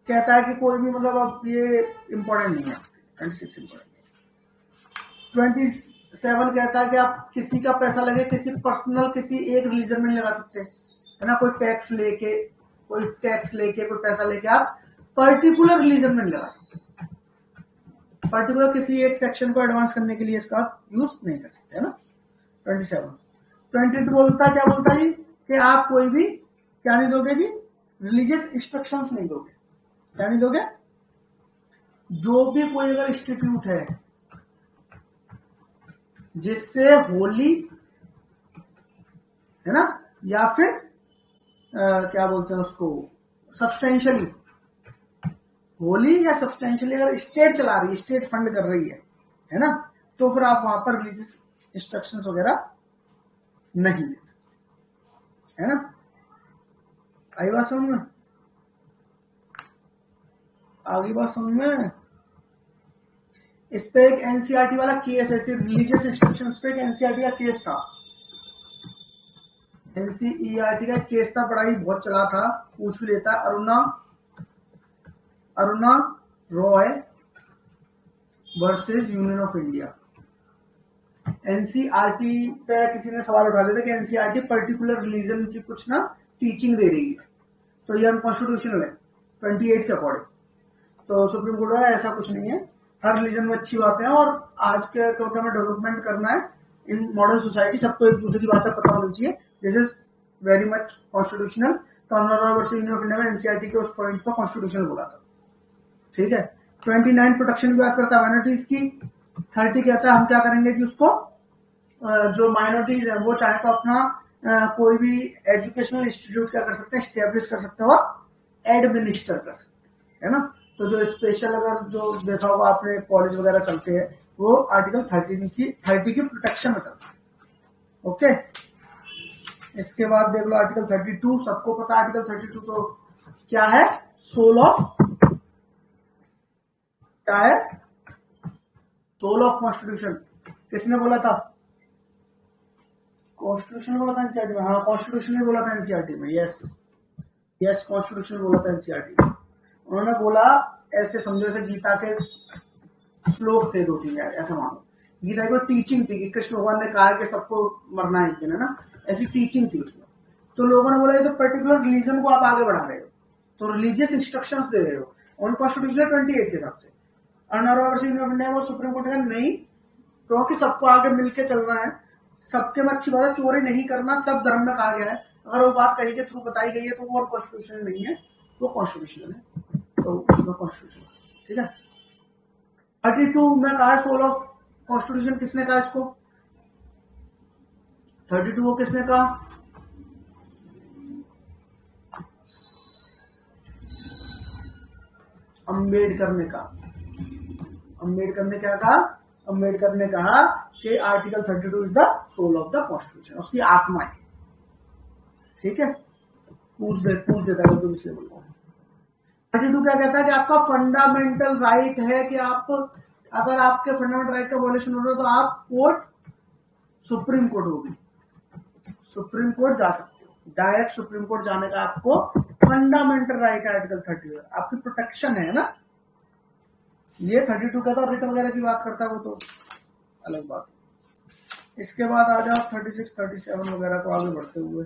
कहता है कि कोई भी, मतलब अब ये इंपॉर्टेंट नहीं है, 26 इंपॉर्टेंट नहीं। 27 कहता है कि आप किसी का पैसा लगे किसी पर्सनल, किसी एक रिलीजन में नहीं लगा सकते, है ना। कोई टैक्स लेके, कोई पैसा लेके आप पर्टिकुलर रिलीजन में नहीं लगा सकते, पर्टिकुलर किसी एक सेक्शन को एडवांस करने के लिए इसका आप यूज नहीं कर सकते, है ना। 27। 22 बोलता है, क्या बोलता है जी, कि आप कोई भी क्या नहीं दोगे जी, रिलीजियस इंस्ट्रक्शंस नहीं दोगे। क्या नहीं दोगे? जो भी कोई अगर इंस्टीट्यूट है जिससे होली, है ना, या फिर क्या बोलते हैं उसको, सब्सटेंशियली, होली या सब्सटेंशियली अगर स्टेट चला रही है, स्टेट फंड कर रही है ना, तो फिर आप वहां पर रिलीजियस इंस्ट्रक्शंस वगैरह नहीं ले सकते, है ना। आई बात समझ में, आगे बात समझ में। इस पे एक एनसीईआरटी वाला केस है, सिर्फ रिलीजियस इंस्ट्रक्शंस पे एक एनसीईआरटी का केस था, एनसीईआरटी का केस था, बड़ा ही बहुत चला था, पूछ भी लेता। Aruna Roy versus union of India. NCERT पे किसी ने सवाल उठा दिया था कि एनसीईआरटी पर्टिकुलर रिलीजन की कुछ ना टीचिंग दे रही है, तो ये अनकॉन्स्टिट्यूशनल है 28 के अकॉर्डिंग। तो सुप्रीम कोर्ट बोला ऐसा कुछ नहीं है, हर रिलीजन में अच्छी बातें हैं, और आज के तो हमें डेवलपमेंट करना है इन मॉडर्न सोसाइटी, सबको एक दूसरे की बातें पता होनी चाहिए, this is very much constitutional. तो यूनियन ऑफ इंडिया में एनसीईआरटी के उस पॉइंट पर कॉन्स्टिट्यूशनल बोला था, ठीक है। 29 प्रोटेक्शन की बात करता है माइनॉरिटीज की, 30 कहता है हम क्या करेंगे कि उसको जो माइनॉरिटीज है वो चाहे तो अपना कोई भी एजुकेशनल इंस्टीट्यूट क्या कर सकते हैं, स्टेब्लिश कर सकते हैं और एडमिनिस्टर कर सकते हैं, है ना। तो जो स्पेशल अगर जो देखा होगा आपने कॉलेज वगैरह चलते हैं वो आर्टिकल 30 की प्रोटेक्शन में चलते हैं, ओके। इसके बाद देख लो आर्टिकल 32, सबको पता है आर्टिकल 32 तो क्या है, सोल ऑफ, क्या है, सोल ऑफ कॉन्स्टिट्यूशन। किसने बोला था, कॉन्स्टिट्यूशन बोला था एनसीईआरटी में, हाँ कॉन्स्टिट्यूशन ने बोला था एनसीईआरटी में, यस यस कॉन्स्टिट्यूशन बोला था एनसीईआरटी में। उन्होंने बोला ऐसे समझो जैसे गीता के श्लोक थे 2-3, ऐसा मानो गीता की टीचिंग थी कि कृष्ण भगवान ने कहा कि सबको मरना है एक दिन, है ना, ऐसी टीचिंग थी उसमें। तो लोगों ने बोला ये तो पर्टिकुलर रिलीजन को आप आगे बढ़ा रहे हो, तो रिलीजियस इंस्ट्रक्शंस दे रहे हो ऑन कॉन्स्टिट्यूशन 28 के हिसाब से। और सुप्रीम कोर्ट ने नहीं, क्योंकि सबको आगे मिलकर चलना है, सबके में अच्छी बात है, चोरी नहीं करना, सब धर्म में कहा गया है। अगर वो बात कही के थ्रू बताई गई है तो वो कॉन्स्टिट्यूशन नहीं है, वो कॉन्स्टिट्यूशन है, तो उसमें कॉन्स्टिट्यूशन, ठीक है। 32 में कहा सोल ऑफ कॉन्स्टिट्यूशन, किसने कहा इसको, 32 को किसने कहा, अम्बेडकर ने कहा। अम्बेडकर ने क्या कहा, अम्बेडकर ने कहा कि article 32 is the soul of the constitution, उसकी आत्मा है, ठीक है। पूछ देता है तो इसलिए बोल रहा हूं। 32 क्या कहता है कि आपका फंडामेंटल राइट है कि आप, अगर आपके फंडामेंटल राइट का वॉयलेशन हो रहा है तो आप कोर्ट, सुप्रीम कोर्ट होगी, सुप्रीम कोर्ट जा सकते हो, डायरेक्ट सुप्रीम कोर्ट जाने का आपको फंडामेंटल राइट है, आर्टिकल 32 आपकी प्रोटेक्शन है ना। ये 32 कहता है, रिटर्न वगैरह की बात करता है वो तो अलग बात है। इसके बाद आ जाओ 36, 37 वगैरह को आगे बढ़ते हुए।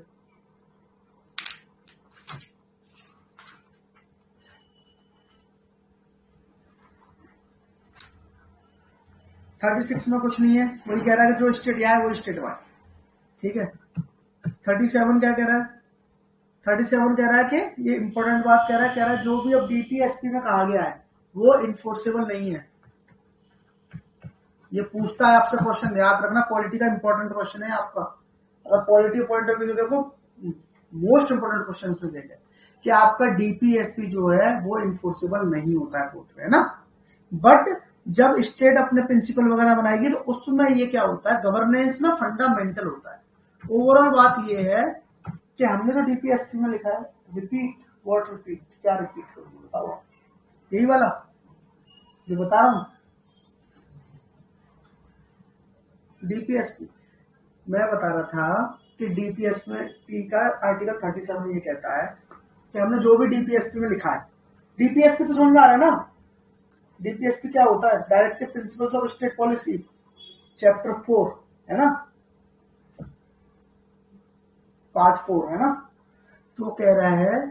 थर्टी सिक्स में कुछ नहीं है, वही कह रहा है कि जो स्टेट यहाँ है वो स्टेट वाइज, ठीक है। 37 क्या कह रहा है, 37 कह रहा है कि ये इंपॉर्टेंट बात कह रहा है जो भी अब डीपीएसपी में कहा गया है वो इन्फोर्सेबल नहीं है। ये पूछता है आपसे क्वेश्चन, याद रखना, पॉलिटी का इंपॉर्टेंट क्वेश्चन है आपका, अगर पॉलिटी पॉइंट ऑफ व्यू देखो मोस्ट इंपॉर्टेंट क्वेश्चन उसमें देंगे कि आपका डीपीएसपी जो है वो इन्फोर्सेबल नहीं होता है कोर्ट में, है ना। बट जब स्टेट अपने प्रिंसिपल वगैरह बनाएगी तो उसमें ये क्या होता है, गवर्नेंस में फंडामेंटल होता है। ओवरऑल बात ये है कि हमने जो डीपीएसपी में लिखा है, रिपीट व्हाट रिपीट, क्या रिपीट करूंगी बताओ, यही वाला जो बता रहा हूं डीपीएसपी, मैं बता रहा था कि डीपीएसपी का आर्टिकल 37 ये कहता है कि हमने जो भी डीपीएसपी में लिखा है, डीपीएसपी तो समझ में आ रहा है ना, डीपीएसपी क्या होता है, directive principles of state policy, chapter 4 है ना, पार्ट 4 है ना। तो कह रहा है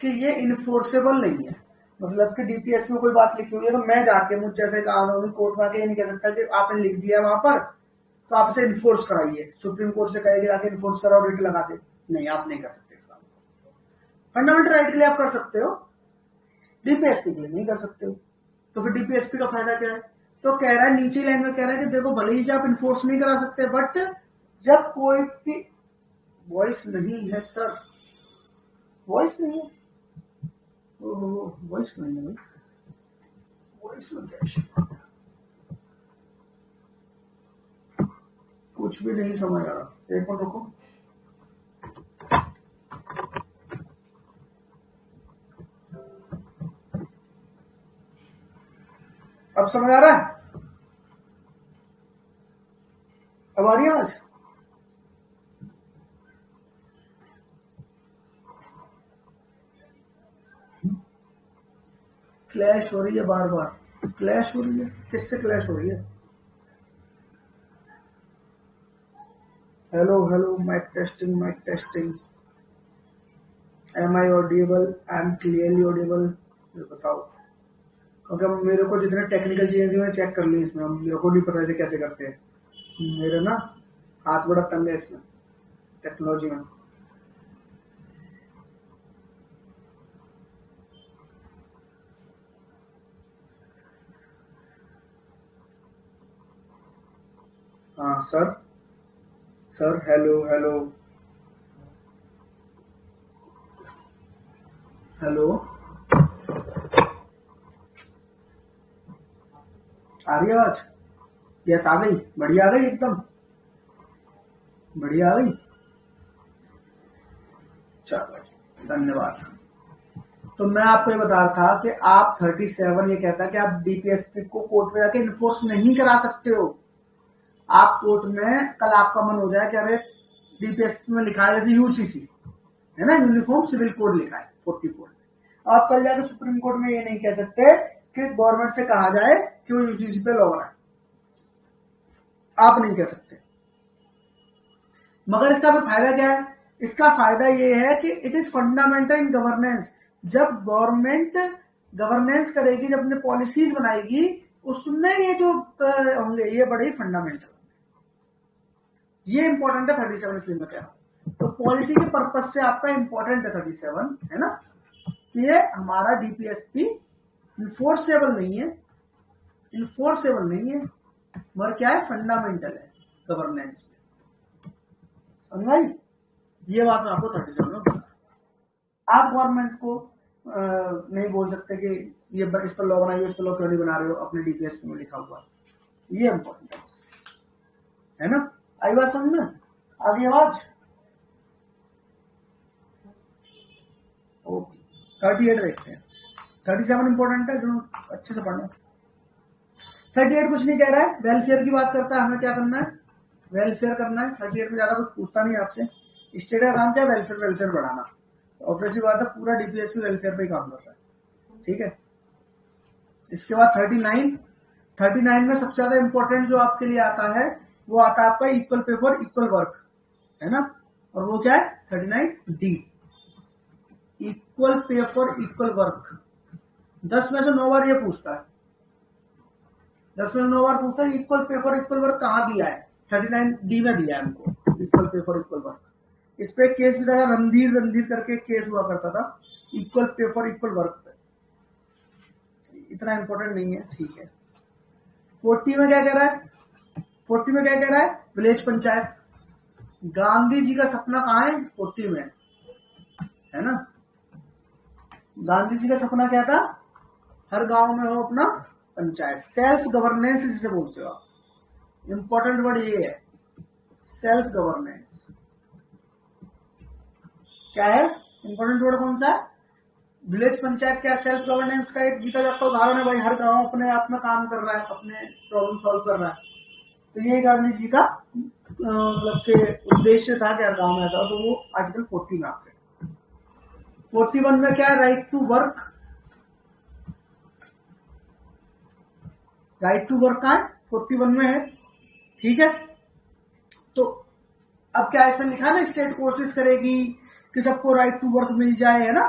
कि ये इन्फोर्सेबल नहीं है, मतलब कि डीपीएसपी में कोई बात लिखी हुई है तो मैं जाके मुझ जैसे कानूनी कोर्ट में आके ये नहीं कह सकता कि आपने लिख दिया वहां पर तो आप इसे इन्फोर्स कराइए, सुप्रीम कोर्ट से कहेगी आके इन्फोर्स कराओ, रिट लगा दे, नहीं आप नहीं कर सकते। इसका फंडामेंटल राइट के लिए आप कर सकते हो, डीपीएसपी के लिए नहीं कर सकते हो। तो फिर डीपीएसपी का फायदा क्या है, तो कह रहा है नीचे लाइन में कह रहा है कि देखो भले ही आप इन्फोर्स नहीं करा सकते, बट जब कोई भी वॉइस नहीं है, सर वॉइस नहीं है, वॉइस नहीं है भाई, वॉइस में क्या issue? कुछ भी नहीं समझ आ रहा, एक मिनट रुको। अब समझ आ रहा है? अब आ रही है आवाज? क्लैश हो रही है, बार बार क्लैश हो रही है। किससे क्लैश हो रही है? Hello hello, mic testing, mic testing. Am I audible? I am clearly audible? ये बताओ, क्योंकि मेरे को जितने टेक्निकल चीजें थी मैंने चेक कर ली इसमें, मेरे को नहीं पता थे कैसे करते हैं। मेरे ना हाथ बड़ा तंग है इसमें, टेक्नोलॉजी में। हाँ sir, sir hello hello hello, आ रही है आवाज? यस आ गई, बढ़िया आ गई, एकदम बढ़िया आ गई। चलो धन्यवाद। तो मैं आपको ये बता रहा था कि आप 37 ये कहता है कि आप डीपीएसपी को कोर्ट में जाके इन्फोर्स नहीं करा सकते हो। आप कोर्ट में कल आपका मन हो जाए कि अरे डीपीएसपी में लिखा है जैसे यूसीसी है ना, यूनिफॉर्म सिविल कोड लिखा है 44 में, आप कल जाके सुप्रीम कोर्ट में ये नहीं कह सकते कि गवर्नमेंट से कहा जाए कि वो यूसीसी पे लॉ बनाए, आप नहीं कह सकते। मगर इसका भी फायदा क्या है? इसका फायदा ये है कि it is fundamental in governance. जब गवर्नमेंट गवर्नेंस करेगी, जब अपने पॉलिसीज बनाएगी, उसमें ये जो होंगे ये बड़े ही फंडामेंटल, ये इंपॉर्टेंट है 37 इसलिए मैं कह रहा हूं। तो पॉलिटी के पर्पज से आपका इंपॉर्टेंट है 37, है ना। ये हमारा डीपीएसपी इन्फोर्सेबल नहीं है, इन्फोर्सेबल नहीं है, मगर क्या है, फंडामेंटल है गवर्नेंस में। समझ? ये बात मैं आपको 37 में बता। आप गवर्नमेंट को नहीं बोल सकते कि ये इस पर लॉ बनाइए, इस पर लॉ क्यों नहीं बना रहे हो, अपने डीपीएसपी में लिखा हुआ। ये इंपॉर्टेंट है ना। आई बात समझ में? आगे आवाज? ओके, 38 देखते हैं। 37 इंपॉर्टेंट है, जो अच्छे से पढ़ना। 38 कुछ नहीं कह रहा है, वेलफेयर की बात करता है, हमें क्या करना है, वेलफेयर करना है। 38 में ज्यादा कुछ पूछता नहीं आपसे, स्टेट का काम क्या है, वेलफेयर, वेलफेयर बढ़ाना। ऑब्वियसली बात है, पूरा डीपीएसपी वेलफेयर पे ही काम करता है, ठीक है। इसके बाद 39 में सबसे ज्यादा इंपॉर्टेंट जो आपके लिए आता है, वो आता है आपका equal pay for equal work, है ना। और वो क्या है, 39 D, equal pay for equal work. 10 में से 9 बार ये पूछता है, 10 में से 9 बार पूछता है equal pay for equal work कहाँ दिया है, 39 डी में दिया है हमको, equal pay for equal work. इस पे केस भी था, रणधीर करके केस हुआ करता था, equal pay for equal work पे। इतना इंपॉर्टेंट नहीं है, ठीक है। 40 में क्या कह रहा है, 40 में क्या कह रहा है, विलेज पंचायत। गांधी जी का सपना कहाँ है, 40 में, है ना। गांधी जी का सपना क्या था, हर गांव में हो अपना पंचायत, सेल्फ गवर्नेंस जिसे बोलते हो आप। इंपॉर्टेंट वर्ड ये है, सेल्फ गवर्नेंस। क्या है इंपॉर्टेंट वर्ड, कौन सा है, विलेज पंचायत। क्या सेल्फ गवर्नेंस का एक जीता जाता उदाहरण है भाई, हर गांव अपने आप में काम कर रहा है, अपने प्रॉब्लम सॉल्व कर रहा है। तो ये गांधी जी का मतलब के उद्देश्य था कि हर गांव में ऐसा, तो वो आर्टिकल 40 में आते हैं। 41 में क्या है, right to work. Right to work का है 41 में है, ठीक है। तो अब क्या इसमें लिखा है ना, स्टेट कोशिश करेगी कि सबको राइट टू वर्क मिल जाए, है ना,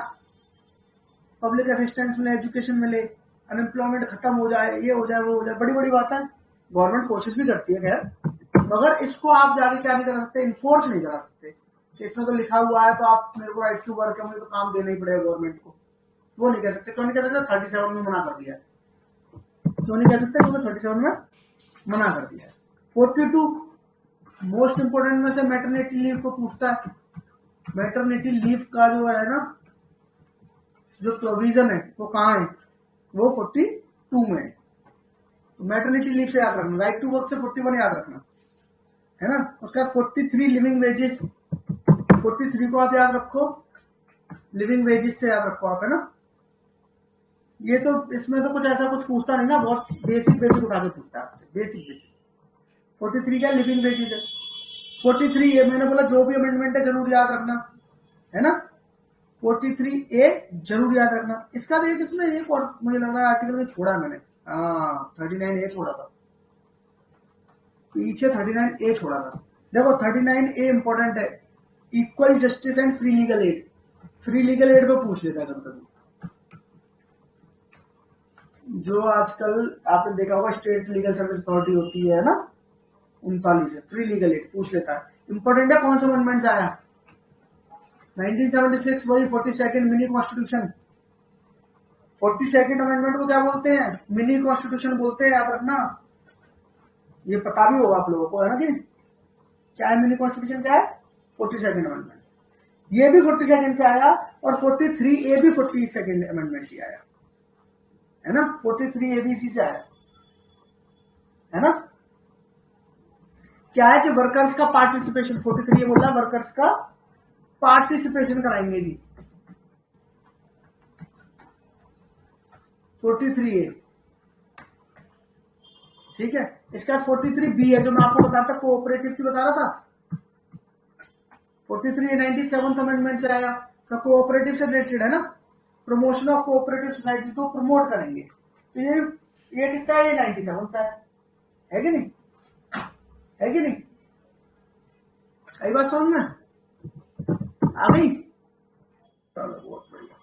पब्लिक असिस्टेंस मिले, एजुकेशन मिले, अनएम्प्लॉयमेंट खत्म हो जाए, ये हो जाए, वो हो जाए, बड़ी बड़ी बात है। गवर्नमेंट कोशिश भी करती है खैर, मगर इसको आप जाके क्या नहीं कर सकते, इन्फोर्स नहीं करा सकते कि इसमें तो लिखा हुआ है तो आप मेरे को राइट टू वर्क है, मुझे तो काम देना ही पड़ेगा गवर्नमेंट को। वो नहीं कह सकते। क्यों नहीं कह सकते, 37 में मना कर दिया है। क्यों नहीं कह सकते, क्योंकि 37 में मना कर दिया है। 42 मोस्ट इंपोर्टेंट में से मैटरनिटी लीव को पूछता है। मैटरनिटी लीव का जो है ना, जो प्रोविजन है वो कहाँ है, वो 42 में है। तो मैटरनिटी लीव से याद रखना, राइट टू वर्क से 41 याद रखना, है ना। उसके बाद 43 लिविंग वेजेस, 43 को आप याद रखो, लिविंग वेजेस से याद रखो आप, है ना। ये तो इसमें तो कुछ ऐसा कुछ पूछता नहीं ना, बहुत बेसिक उठा के पूछता है आपसे, बेसिक। 43 क्या लिविंग वेजेस है। 43 ए मैंने बोला जो भी अमेंडमेंट है जरूर याद रखना, है ना। 43 ए जरूर याद रखना। इसका तो एक इसमें एक और मुझे लग रहा है आर्टिकल में छोड़ा मैंने, 39 ए छोड़ा था पीछे, 39 ए छोड़ा था। देखो 39 ए इंपॉर्टेंट है, equal justice and free legal aid. Free legal aid पे पूछ लेता है कभी कभी, जो आजकल आपने देखा होगा स्टेट लीगल सर्विस अथॉरिटी होती है ना, 39 है, फ्री लीगल एड पूछ लेता है। इंपॉर्टेंट है कौन सा अमेंडमेंट आया, 1976 वही 42nd mini constitution. 42nd amendment को क्या बोलते हैं, मिनी कॉन्स्टिट्यूशन बोलते हैं, याद रखना। ये पता भी होगा आप लोगों को, है ना कि क्या है मिनी कॉन्स्टिट्यूशन, क्या है 42nd अमेंडमेंट। ये भी 42nd से आया और 43 ए भी 42nd अमेंडमेंट से आया, है ना। 43 ए भी इसी से आया, है ना। क्या है कि वर्कर्स का पार्टिसिपेशन, 43 ये बोला वर्कर्स का पार्टिसिपेशन कराएंगे जी, 43 ए, ठीक है। इसका 43 बी है जो मैं आपको बताता कोऑपरेटिव की बता रहा था। 43 97th अमेंडमेंट से आया, तो कोऑपरेटिव से रिलेटेड है ना, प्रमोशन ऑफ कोऑपरेटिव सोसाइटी को प्रमोट करेंगे। तो ये किसका है, ये 97 सा है कि नहीं, है कि नहीं, कई बात समझ में आ गई। चलो बहुत बढ़िया।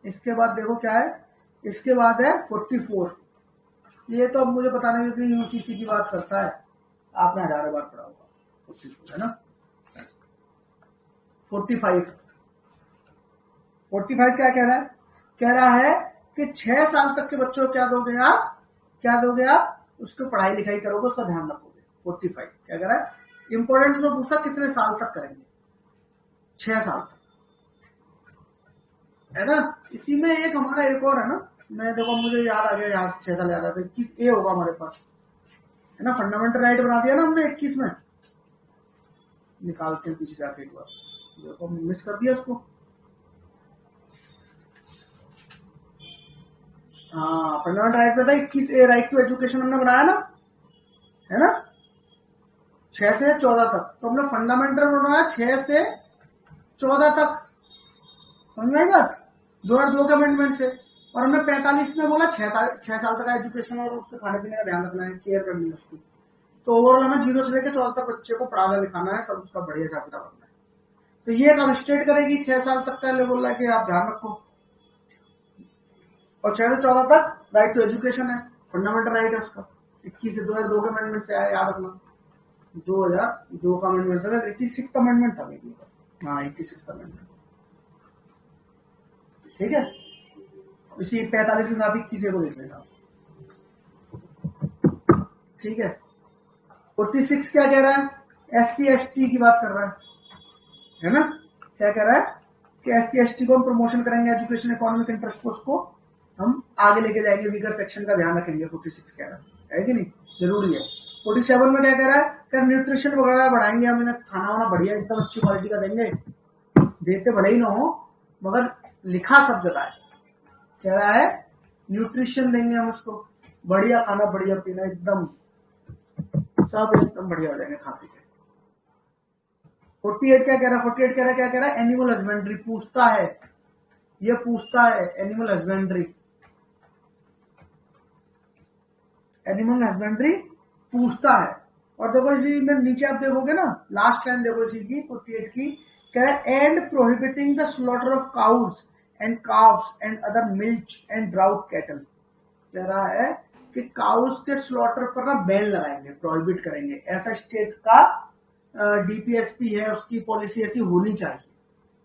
इसके बाद देखो क्या है, इसके बाद है 44। ये तो अब मुझे पता नहीं कि यूसीसी की बात करता है, आपने हजारों बार पढ़ा होगा, 44 है ना। 45 क्या कह रहा है, कह रहा है कि 6 साल तक के बच्चों को क्या दोगे आप, उसको पढ़ाई लिखाई करोगे, उसका ध्यान रखोगे। 45 क्या कह रहा है, इंपॉर्टेंट जो पूछा कितने साल तक करेंगे, 6 साल तक, है ना। इसी में एक हमारा एक और है ना, मैं देखो मुझे याद आ गया, यहाँ से 6 साल याद आ गया, 21 ए होगा हमारे पास, है ना। फंडामेंटल राइट बना दिया ना हमने 21 में, निकालते हैं पीछे जाके एक बार, देखो मिस कर दिया उसको। हाँ फंडामेंटल राइट में था 21 ए, राइट टू एजुकेशन हमने बनाया ना, है ना, 6 से 14 तक। तो हमने फंडामेंटल बनाया 6 से 14 तक, समझ में आई बात, 2002 के अमेंडमेंट से। और हमने 45 में बोला 6 साल तक एजुकेशन और उसके खाने पीने का ध्यान रखना है, केयर करनी है उसकी। तो ओवरऑल हमें 0 से लेकर 14 तक बच्चे को पढ़ाना लिखाना है, सब उसका बढ़िया सा पता करना है। तो ये काम स्टेट करेगी 6 साल तक का लेवल है कि आप ध्यान रखो, और 6 से 14 तक राइट टू एजुकेशन है, फंडामेंटल राइट है उसका। 21 से 2002 के अमेंडमेंट से आया, याद रखना 2002 का अमेंडमेंट था, 86 अमेंडमेंट था मेरी, हाँ 86 अमेंडमेंट, ठीक है। इसी 45 के साथ 21 को देख लेना, ठीक है। 46 क्या कह रहा है, SC ST की बात कर रहा है ना। क्या कह रहा है कि SC ST को हम प्रमोशन करेंगे, एजुकेशन इकोनॉमिक इंटरेस्ट को उसको हम आगे लेके जाएंगे, वीकर सेक्शन का ध्यान रखेंगे। 46 कह रहा है कि नहीं, जरूरी है। 47 में क्या कह रहा है कि न्यूट्रिशन वगैरह बढ़ाएंगे, हम इन्हें खाना वाना बढ़िया एकदम अच्छी क्वालिटी का देंगे, देते भले ही ना हो मगर लिखा सब जगह है, कह रहा है न्यूट्रिशन देंगे हम उसको, बढ़िया खाना बढ़िया पीना, एकदम सब एकदम बढ़िया हो जाएंगे खा पी के। 48 क्या कह रहा है, 48 कह रहा है, क्या कह रहा है, एनिमल हस्बेंड्री पूछता है, ये पूछता है एनिमल हस्बेंड्री, एनिमल हस्बेंड्री पूछता है। और देखो इसी में नीचे आप देखोगे ना, लास्ट लाइन देखो इसी की 48 की, कह रहा है and prohibiting the slaughter of cows and calves and other milch and drought cattle. कह रहा है कि काउस के स्लॉटर पर ना बैन लगाएंगे, प्रोहिबिट करेंगे, ऐसा स्टेट का डीपीएसपी है, उसकी पॉलिसी ऐसी होनी चाहिए।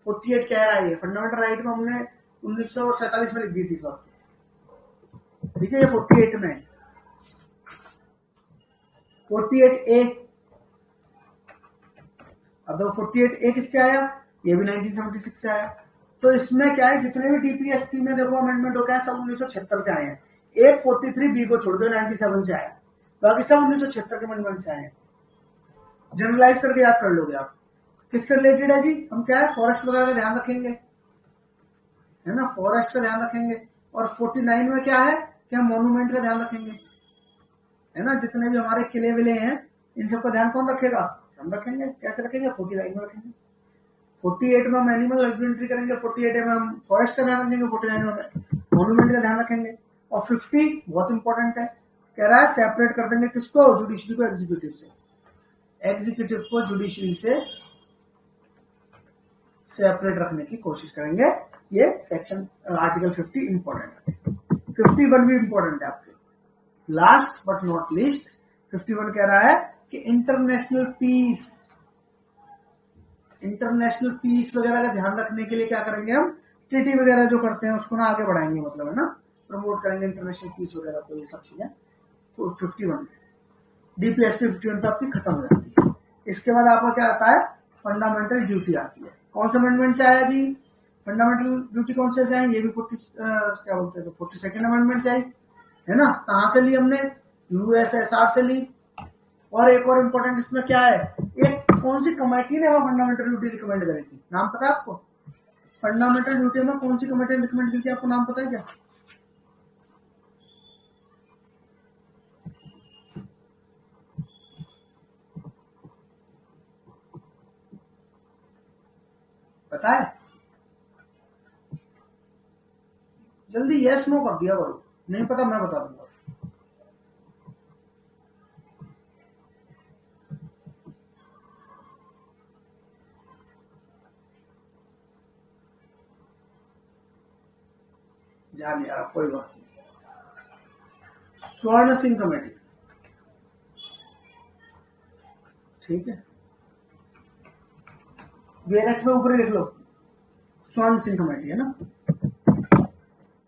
48 कह रहा है, ये फंडामेंटल राइट में हमने 1947 में लिख दी थी इस बात, ठीक है। ये 48 में 48 ए, अब देखो 48 ए किससे आया, ये भी 1976 से आया, तो इसमें क्या है, जितने भी टीपीएसपी में देखो अमेंडमेंट हो गया सब 1976 से आए हैं। एक 43B को छोड़ दो 97 से आया, बाकी सब 1976 के अमेंडमेंट से आए हैं। जनरलाइज करके याद कर लोगे आप। किससे रिलेटेड है जी, हम क्या है फॉरेस्ट वगैरह का ध्यान रखेंगे, है ना, फॉरेस्ट का ध्यान रखेंगे। और 49 में क्या है कि हम मोन्यूमेंट का ध्यान रखेंगे, है ना, जितने भी हमारे किले विले हैं इन सबका ध्यान कौन रखेगा, हम रखेंगे। कैसे रखेंगे, 49 में रखेंगे। 48 में हम एनिमल हस्बेंड्री करेंगे, 48 में हम फॉरेस्ट का ध्यान रखेंगे, 49 में मोन्यूमेंट का ध्यान रखेंगे। और 50 बहुत इंपॉर्टेंट है, कह रहा है सेपरेट कर देंगे किसको, जुडिशरी को एग्जीक्यूटिव से, एग्जीक्यूटिव को जुडिशरी से सेपरेट रखने की कोशिश करेंगे। ये सेक्शन आर्टिकल 50 इंपॉर्टेंट है। 51 भी इंपॉर्टेंट है आपके। लास्ट बट नॉट लीस्ट 51 कह रहा है कि इंटरनेशनल पीस वगैरह का ध्यान रखने के लिए क्या करेंगे, हम ट्रीटी वगैरह जो करते हैं उसको ना आगे बढ़ाएंगे, मतलब है ना, प्रमोट करेंगे इंटरनेशनल पीस वगैरह को, ये सब चीजें। तो 51 डीपीएसपी 51 पे आपकी खत्म हो जाती है। इसके बाद आपका क्या आता है, फंडामेंटल ड्यूटी आती है। कौन सा अमेंडमेंट से आया जी, फंडामेंटल ड्यूटी कौन से आए, ये भी 42nd अमेंडमेंट से आई, है ना। कहां से ली हमने, यूएसएसआर से ली। और एक और इम्पोर्टेंट इसमें क्या है, एक कौन सी कमेटी ने वो फंडामेंटल ड्यूटी रिकमेंड करी थी, नाम पता है आपको, फंडामेंटल ड्यूटी में कौन सी कमेटी ने रिकमेंड की थी, आपको नाम पता है क्या? पता है, जल्दी यस नो कर दिया करो, नहीं पता मैं बता दूंगा। ध्यान नहीं आ रहा, कोई बात नहीं। स्वर्ण सिंह कमेटी, ठीक है, वेरेट में ऊपर लिख लो, स्वर्ण सिंह कमेटी, है ना,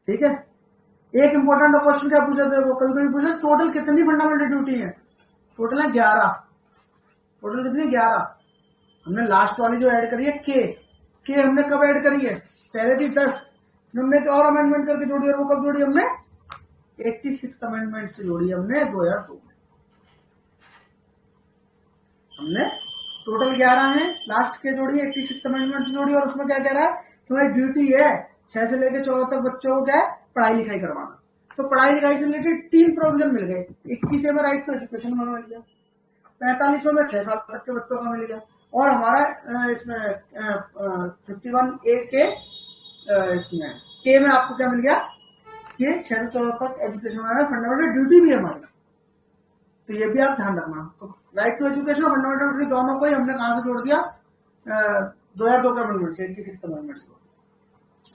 ठीक है। एक इंपॉर्टेंट क्वेश्चन क्या पूछा था, कभी कभी पूछा टोटल कितनी फंडामेंटल ड्यूटी है, टोटल है 11। टोटल कितनी, 11। हमने लास्ट वाली जो ऐड करी है के हमने कब ऐड करी है, पहले थी 10, हमने तो और अमेंडमेंट करके जोड़ी, और वो कब जोड़ी हमने, 86 अमेंडमेंट से जोड़ी हमने 2002 में। हमने टोटल 11 है, लास्ट के जोड़ी 86 अमेंडमेंट से जोड़ी, और उसमें क्या कह रहा है, तुम्हारी ड्यूटी है 6 से लेकर 14 तक बच्चों को क्या है, पढ़ाई लिखाई करवाना। तो पढ़ाई लिखाई से रिलेटेड 3 प्रोविजन मिल गए। 21 में राइट टू एजुकेशन में मिल गया, 45 में 6 साल तक के बच्चों का मिल गया, और हमारा इसमें 51A के इसमें के में आपको क्या मिल गया कि 6 से 14 तक एजुकेशन हमारा फंडामेंटल ड्यूटी भी है हमारी। तो ये भी आप ध्यान रखना। तो राइट टू एजुकेशन और फंडामेंटल ड्यूटी दोनों को ही हमने कहां से जोड़ दिया, 2002 के अमेंडमेंट से, 86 अमेंडमेंट से।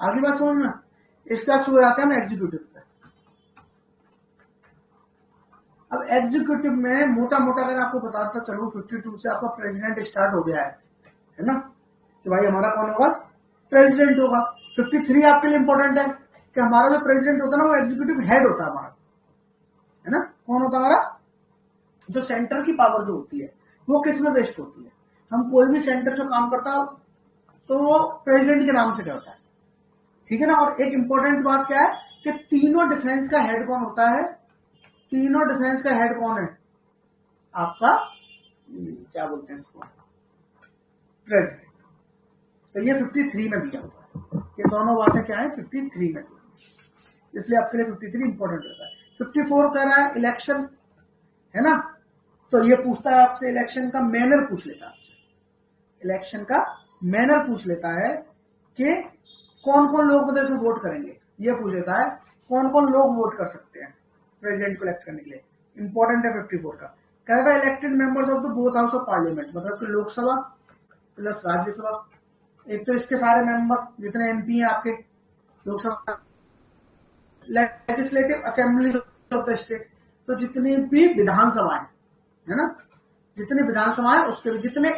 आगे बात समझना। इसका शुरू आते हैं हम एग्जीक्यूटिव पे। अब एग्जीक्यूटिव में मोटा मोटा अगर आपको बताता चलूं, 52 से आपका प्रेसिडेंट स्टार्ट हो गया है ना, कि भाई हमारा कौन होगा, प्रेसिडेंट होगा। 53 आपके लिए इंपॉर्टेंट है कि हमारा जो प्रेसिडेंट होता है ना, वो एग्जीक्यूटिव हेड होता है हमारा, है ना। कौन होता है हमारा, जो सेंटर की पावर जो होती है वो किस में बेस्ड होती है, हम कोई भी सेंटर जो काम करता है तो वो प्रेसिडेंट के नाम से करता है, ठीक है ना। और एक इंपॉर्टेंट बात क्या है कि तीनों डिफेंस का हेड कौन होता है, तीनों डिफेंस का हेड कौन है, आपका क्या बोलते हैं इसको, प्रेसिडेंट। तो ये 53 में दिया हुआ है, ये दोनों बातें क्या है 53 में, इसलिए आपके लिए 53 इंपॉर्टेंट होता है। 54 कह रहा है इलेक्शन, है ना, तो ये पूछता है आपसे इलेक्शन का मैनर पूछ लेता है आपसे, इलेक्शन का मैनर पूछ लेता है कि कौन कौन लोग प्रदेश में वोट करेंगे, ये पूछ लेता है कौन कौन लोग वोट कर सकते हैं प्रेसिडेंट को इलेक्ट करने के लिए। इंपॉर्टेंट है 54 का। कह रहा था elected members of the both house of parliament, मतलब कि लोकसभा प्लस राज्यसभा। एक तो इसके सारे मेंबर जितने एमपी हैं आपके Lok Sabha, legislative assembly of the state, तो जितनी भी विधानसभाएं है ना, जितनी विधानसभाएं उसके भी जितने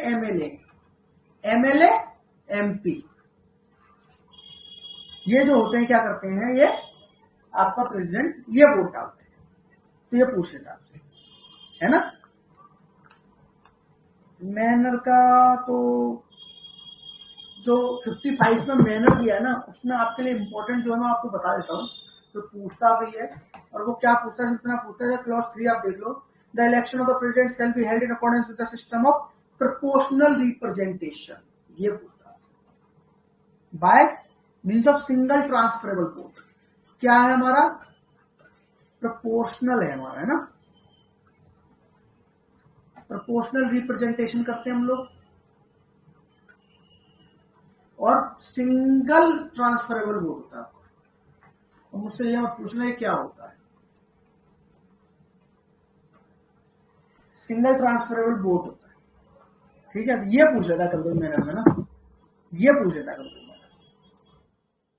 एमएलए एमपी, ये जो होते हैं क्या करते हैं, ये आपका प्रेसिडेंट ये वोट डालते हैं। तो ये पूछ लेता आपसे, है ना। मैनर का तो जो 55 में मैंने दिया है ना, उसमें आपके लिए इंपॉर्टेंट जो है मैं आपको बता देता हूँ, तो पूछता भी है। और वो क्या पूछता है, जितना पूछता है क्लॉज 3 आप देख लो, the election of the president shall be held in accordance with the system of proportional representation, ये पूछता है, by means of single transferable vote. क्या है हमारा, प्रोपोर्शनल है हमारा, है ना, प्रोपोर्शनल रिप्रेजेंटेशन करते हैं हम लोग, और सिंगल ट्रांसफरेबल वोट होता है। तो मुझसे ये मत पूछना है क्या होता है, सिंगल ट्रांसफरेबल वोट होता है, ठीक है। ये पूछ लेता कभी मैंने है ना, ये पूछ लेता कभी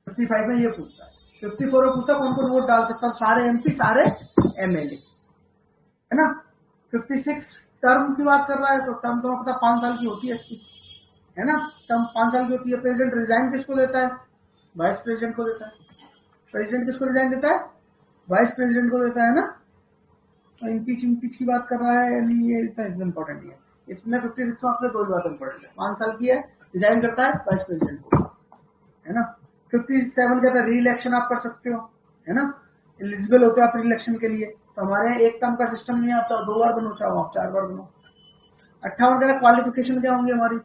55 में ये पूछता है, 54 में पूछता कौन कौन वोट डाल सकता है, सारे एमपी सारे एमएलए, है ना। 56 टर्म की बात कर रहा है, तो टर्म तो पता 5 साल की होती है इसकी, है ना, टर्म 5 साल की होती है। प्रेसिडेंट रिजाइन किसको देता है, वाइस प्रेसिडेंट को देता है। प्रेसिडेंट किसको रिजाइन देता है, वाइस प्रेसिडेंट को देता है ना। तो इम्पीच की बात कर रहा है, नहीं ये इतना इंपॉर्टेंट नहीं है इसमें। 56 में आपने दो बात इंपॉर्टेंट है, 5 साल की है, रिजाइन करता है वाइस प्रेसिडेंट को, है ना। 57 कहता है री इलेक्शन आप कर सकते हो, है ना, एलिजिबल होते हैं आप री इलेक्शन के लिए। तो हमारे यहाँ एक टर्म का सिस्टम नहीं है, आप चाहो 2 बार बनो, चाहो आप 4 बार बनो। 58 कहता है क्वालिफिकेशन क्या होंगी हमारी,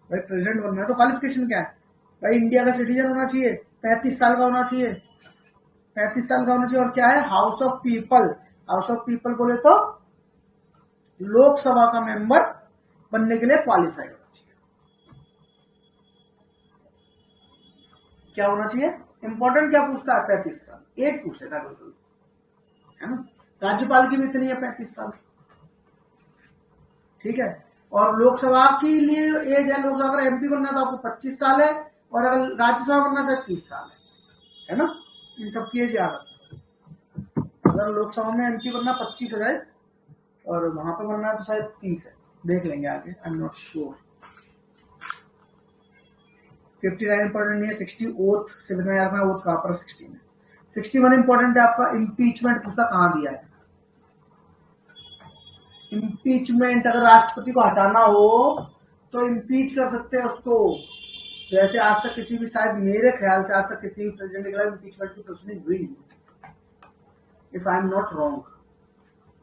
भाई प्रेसिडेंट बनना है तो क्वालिफिकेशन क्या है, भाई इंडिया का सिटीजन होना चाहिए, 35 साल का होना चाहिए, 35 साल का होना चाहिए, और क्या है, house of people. House of people बोले तो लोकसभा का मेंबर बनने के लिए क्वालिफाइड होना चाहिए। क्या होना चाहिए, इंपॉर्टेंट क्या पूछता है, 35 साल, एक पूछ लेता बिल्कुल, है ना। राज्यपाल की भी इतनी है 35 साल, ठीक है। और लोकसभा के लिए एज है, लोकसभा अगर एमपी बनना तो आपको 25 साल है, और अगर राज्यसभा बनना शायद 30 साल है ना। इन सब की एज याद रखना, अगर लोकसभा में एमपी बनना 25 हो जाए, और वहां पर बनना तो शायद 30 है, देख लेंगे आगे, I am not sure. 59 important नहीं है, 60 ओथ से बिना याद रखना, ओथ कहां पर 60 में। 61 इंपॉर्टेंट है आपका, इम्पीचमेंट पूछता कहां दिया है। इम्पीचमेंट अगर राष्ट्रपति को हटाना हो तो इम्पीच कर सकते हैं उसको, जैसे आज तक किसी भी, शायद मेरे ख्याल से आज तक किसी भी प्रेसिडेंट के खिलाफ इम्पीचमेंट की प्रोसीडिंग हुई नहीं, if I am not wrong,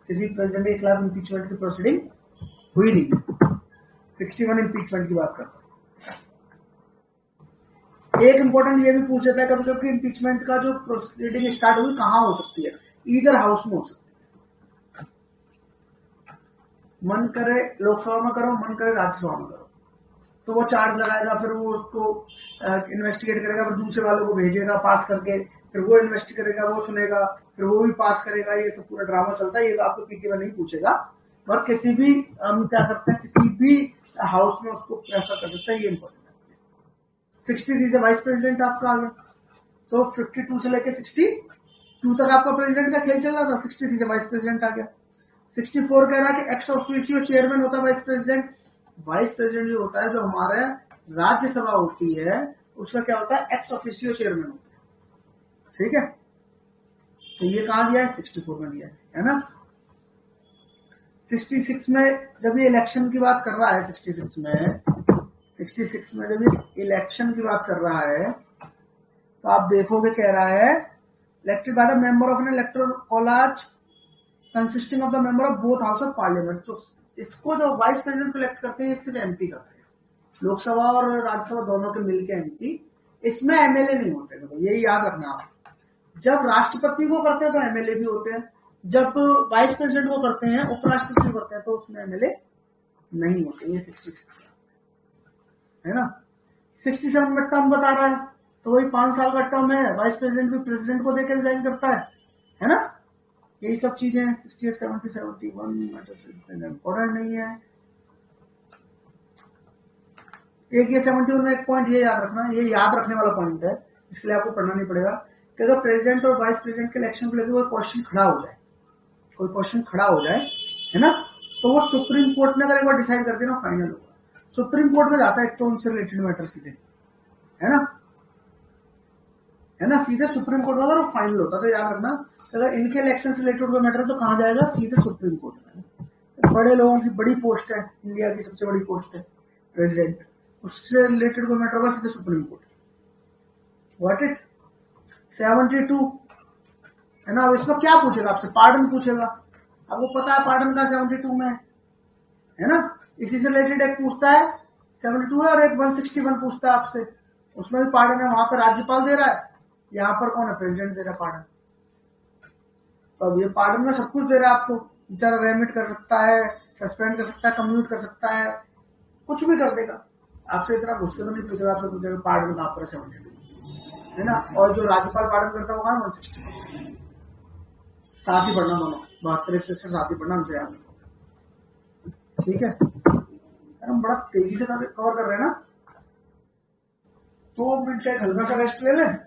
किसी प्रेसिडेंट के खिलाफ इम्पीचमेंट की प्रोसीडिंग हुई नहीं। 61 इम्पीचमेंट की बात करता हूं। एक इंपॉर्टेंट ये भी पूछ लेता है कभी कभी, इम्पीचमेंट का जो प्रोसीडिंग स्टार्ट हुई कहां हो सकती है, ईदर हाउस में हो सकती है, मन करे लोकसभा में करो, मन करे राज्यसभा में करो, तो वो चार्ज लगाएगा, फिर वो उसको इन्वेस्टिगेट करेगा, फिर दूसरे वालों को भेजेगा पास करके, फिर वो इन्वेस्ट करेगा, वो सुनेगा, फिर वो भी पास करेगा, ये सब पूरा ड्रामा चलता है। ये तो आपको पीके में नहीं पूछेगा, और किसी भी हम क्या करते हैं, किसी भी हाउस में उसको प्रेफर कर सकते हैं, ये इंपॉर्टेंट है। 63 से वाइस प्रेसिडेंट आपका आ गया, तो 52 से लेके 62 तक आपका प्रेसिडेंट का खेल चल रहा था, 63 से वाइस प्रेसिडेंट आ गया। 64 कह रहा है कि एक्स ऑफिशियो चेयरमैन होता है वाइस प्रेसिडेंट। वाइस प्रेसिडेंट जो होता है, जो हमारे राज्यसभा होती है, उसका क्या होता है, एक्स ऑफिशियो चेयरमैन होता है, ठीक है। तो ये कहां दिया है, 64 में दिया है ना। 66 में जब ये इलेक्शन की बात कर रहा है, 66 में जब ये इलेक्शन की बात कर रहा है, तो आप देखोगे कह रहा है elected by the member of N electoral college consisting of the member of both house of parliament. तो इसको जो वाइस प्रेसिडेंट को इलेक्ट करते हैं, सिर्फ एमपी करते हैं, लोकसभा और राज्यसभा दोनों के मिलकर एमपी, इसमें एमएलए नहीं होते। तो यही याद रखना आप, जब राष्ट्रपति को करते हैं तो एमएलए भी होते हैं, जब वाइस प्रेसिडेंट को करते हैं, उपराष्ट्रपति को करते हैं, तो उसमें एमएलए नहीं होते। ये 66 है ना। 67 में टर्म बता रहा है, तो वही 5 साल का टर्म है, वाइस प्रेसिडेंट भी प्रेसिडेंट को देकर रिजाइन करता है ना। यही सब चीजें हैं। 68, 70, 71 इंपॉर्टेंट नहीं है। एक ये 71 में एक पॉइंट ये याद रखना, ये याद रखने वाला पॉइंट है, इसके लिए आपको पढ़ना नहीं पड़ेगा, कि अगर प्रेसिडेंट और वाइस प्रेसिडेंट के इलेक्शन को लेकर कोई क्वेश्चन खड़ा हो जाए, है ना, तो वो सुप्रीम कोर्ट ने अगर एक बार डिसाइड कर दिया ना, फाइनल होगा। सुप्रीम कोर्ट में जाता है एक तो उनसे रिलेटेड मैटर सीधे, है ना, सीधे सुप्रीम कोर्ट में अगर वो फाइनल होता, तो याद रखना अगर इनके इलेक्शन से रिलेटेड कोई मैटर है तो कहां जाएगा, सीधे सुप्रीम कोर्ट में। बड़े लोगों की बड़ी पोस्ट है, इंडिया की सबसे बड़ी पोस्ट है प्रेसिडेंट, उससे रिलेटेड कोई मैटर होगा सीधे सुप्रीम कोर्ट। व्हाट इट 72 है ना। अब इसमें क्या पूछेगा आपसे, पार्डन पूछेगा। आपको पता है पार्डन का 72 में है ना। इसी से रिलेटेड एक पूछता है 72 है, और एक 161 पूछता है आपसे, उसमें भी पार्डन है। वहां पर राज्यपाल दे रहा है, यहाँ पर कौन है, प्रेसिडेंट दे रहा है पार्डन। तो अब ये पार्डन में सब कुछ दे रहा है आपको, बेचारा रेमिट कर सकता है, सस्पेंड कर सकता है, कम्यूट कर सकता है, कुछ भी कर देगा। आपसे इतना घुस के तो नहीं पूछेगा, आपसे पूछेगा पार्डन कहाँ पर 72 है ना। और जो राज्यपाल पार्डन करता है वो कहाँ 161। साथ ही पढ़ना दोनों, 72 साथ ही पढ़ना हमसे याद। ठीक है, हम बड़ा तेजी से कवर कर रहे हैं ना। 2 मिनट का हल्का सा रेस्ट ले लें।